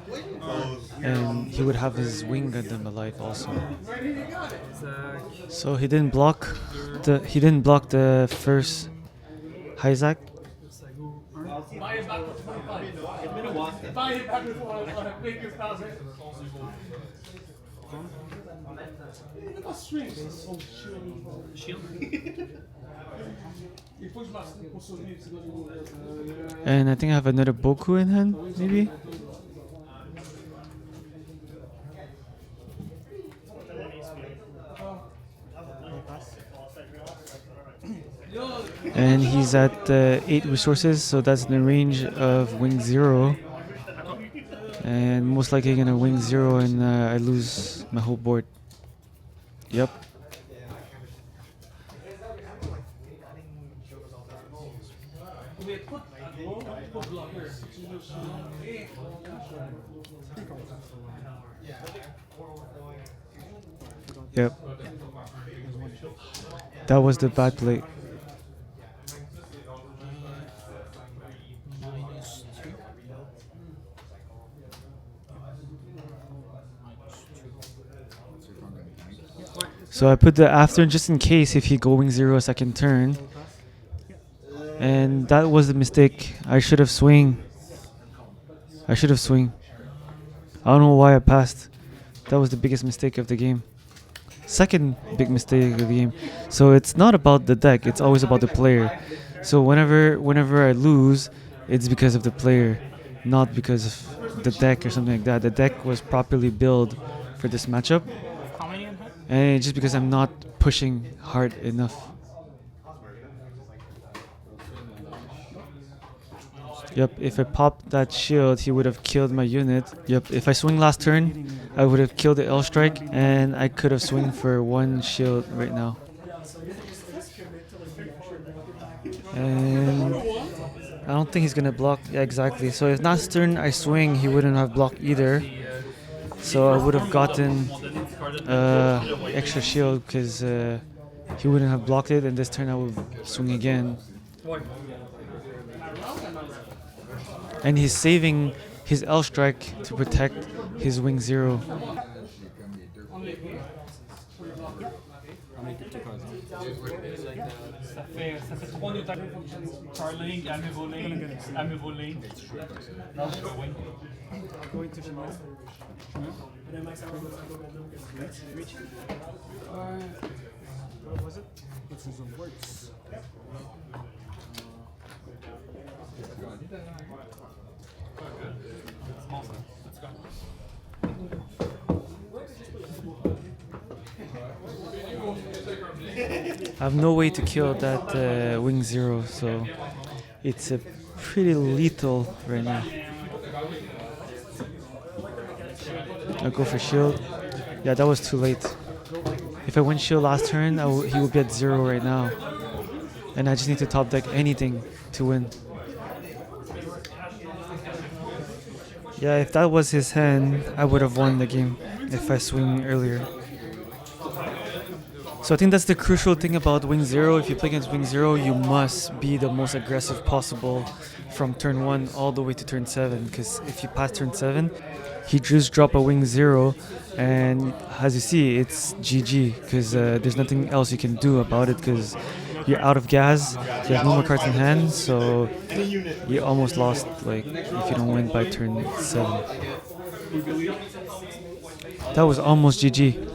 and he would have his Wing Gundam alive also. So he didn't block the first Hyzak. And I think I have another Boku in hand, maybe? And he's at 8 resources, so that's in the range of Wing 0. And most likely gonna Wing 0 and I lose my whole board. Yep. Yep. That was the bad play. So I put the after just in case if he going 0 second turn. And that was the mistake. I should have swing. I don't know why I passed. That was the biggest mistake of the game. Second big mistake of the game. So it's not about the deck, it's always about the player. So whenever I lose, it's because of the player, not because of the deck or something like that. The deck was properly built for this matchup. How many in hand? And just because I'm not pushing hard enough. Yep, if I popped that shield, he would have killed my unit. Yep, if I swing last turn, I would have killed the L strike, and I could have swung for 1 shield right now. And I don't think he's gonna block. Yeah, exactly. So if last turn I swing, he wouldn't have blocked either. So I would have gotten extra shield because he wouldn't have blocked it, and this turn I would swing again. And he's saving his L strike to protect his wing 0. Ça fait 3 Newtype. Carling, Amivolane. Now it's going. Going to Shimon. What was it? This is a words. I have no way to kill that wing 0, so it's a pretty lethal right now. I'll go for shield. Yeah, that was too late. If I went shield last turn, he would be at 0 right now. And I just need to top deck anything to win. Yeah, if that was his hand, I would have won the game if I swing earlier. So I think that's the crucial thing about wing 0. If you play against wing 0, you must be the most aggressive possible from turn 1 all the way to turn 7. Because if you pass turn 7, he just drop a wing 0, and as you see, it's GG. Because there's nothing else you can do about it. Because you're out of gas, you have no more cards in hand, so you almost lost. Like if you don't win by turn 7, that was almost GG.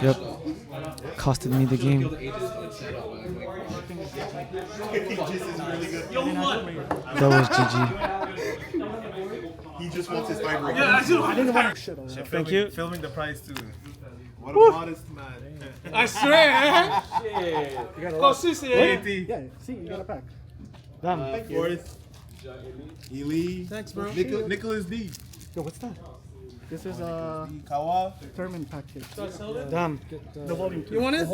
Yep, costed me the game. That was GG. He just wants his fiber. Yeah, I didn't want to shit on that. Thank you. Filming the prize too. What a modest man. I swear. You got a Oh, lot. Susie. Yeah, see, you got a pack. Damn. Forrest. Eli. Thanks, bro. Nicholas D. Yo, what's that? This is a Kawa. Thurman package. Damn. The volume 2. You want it?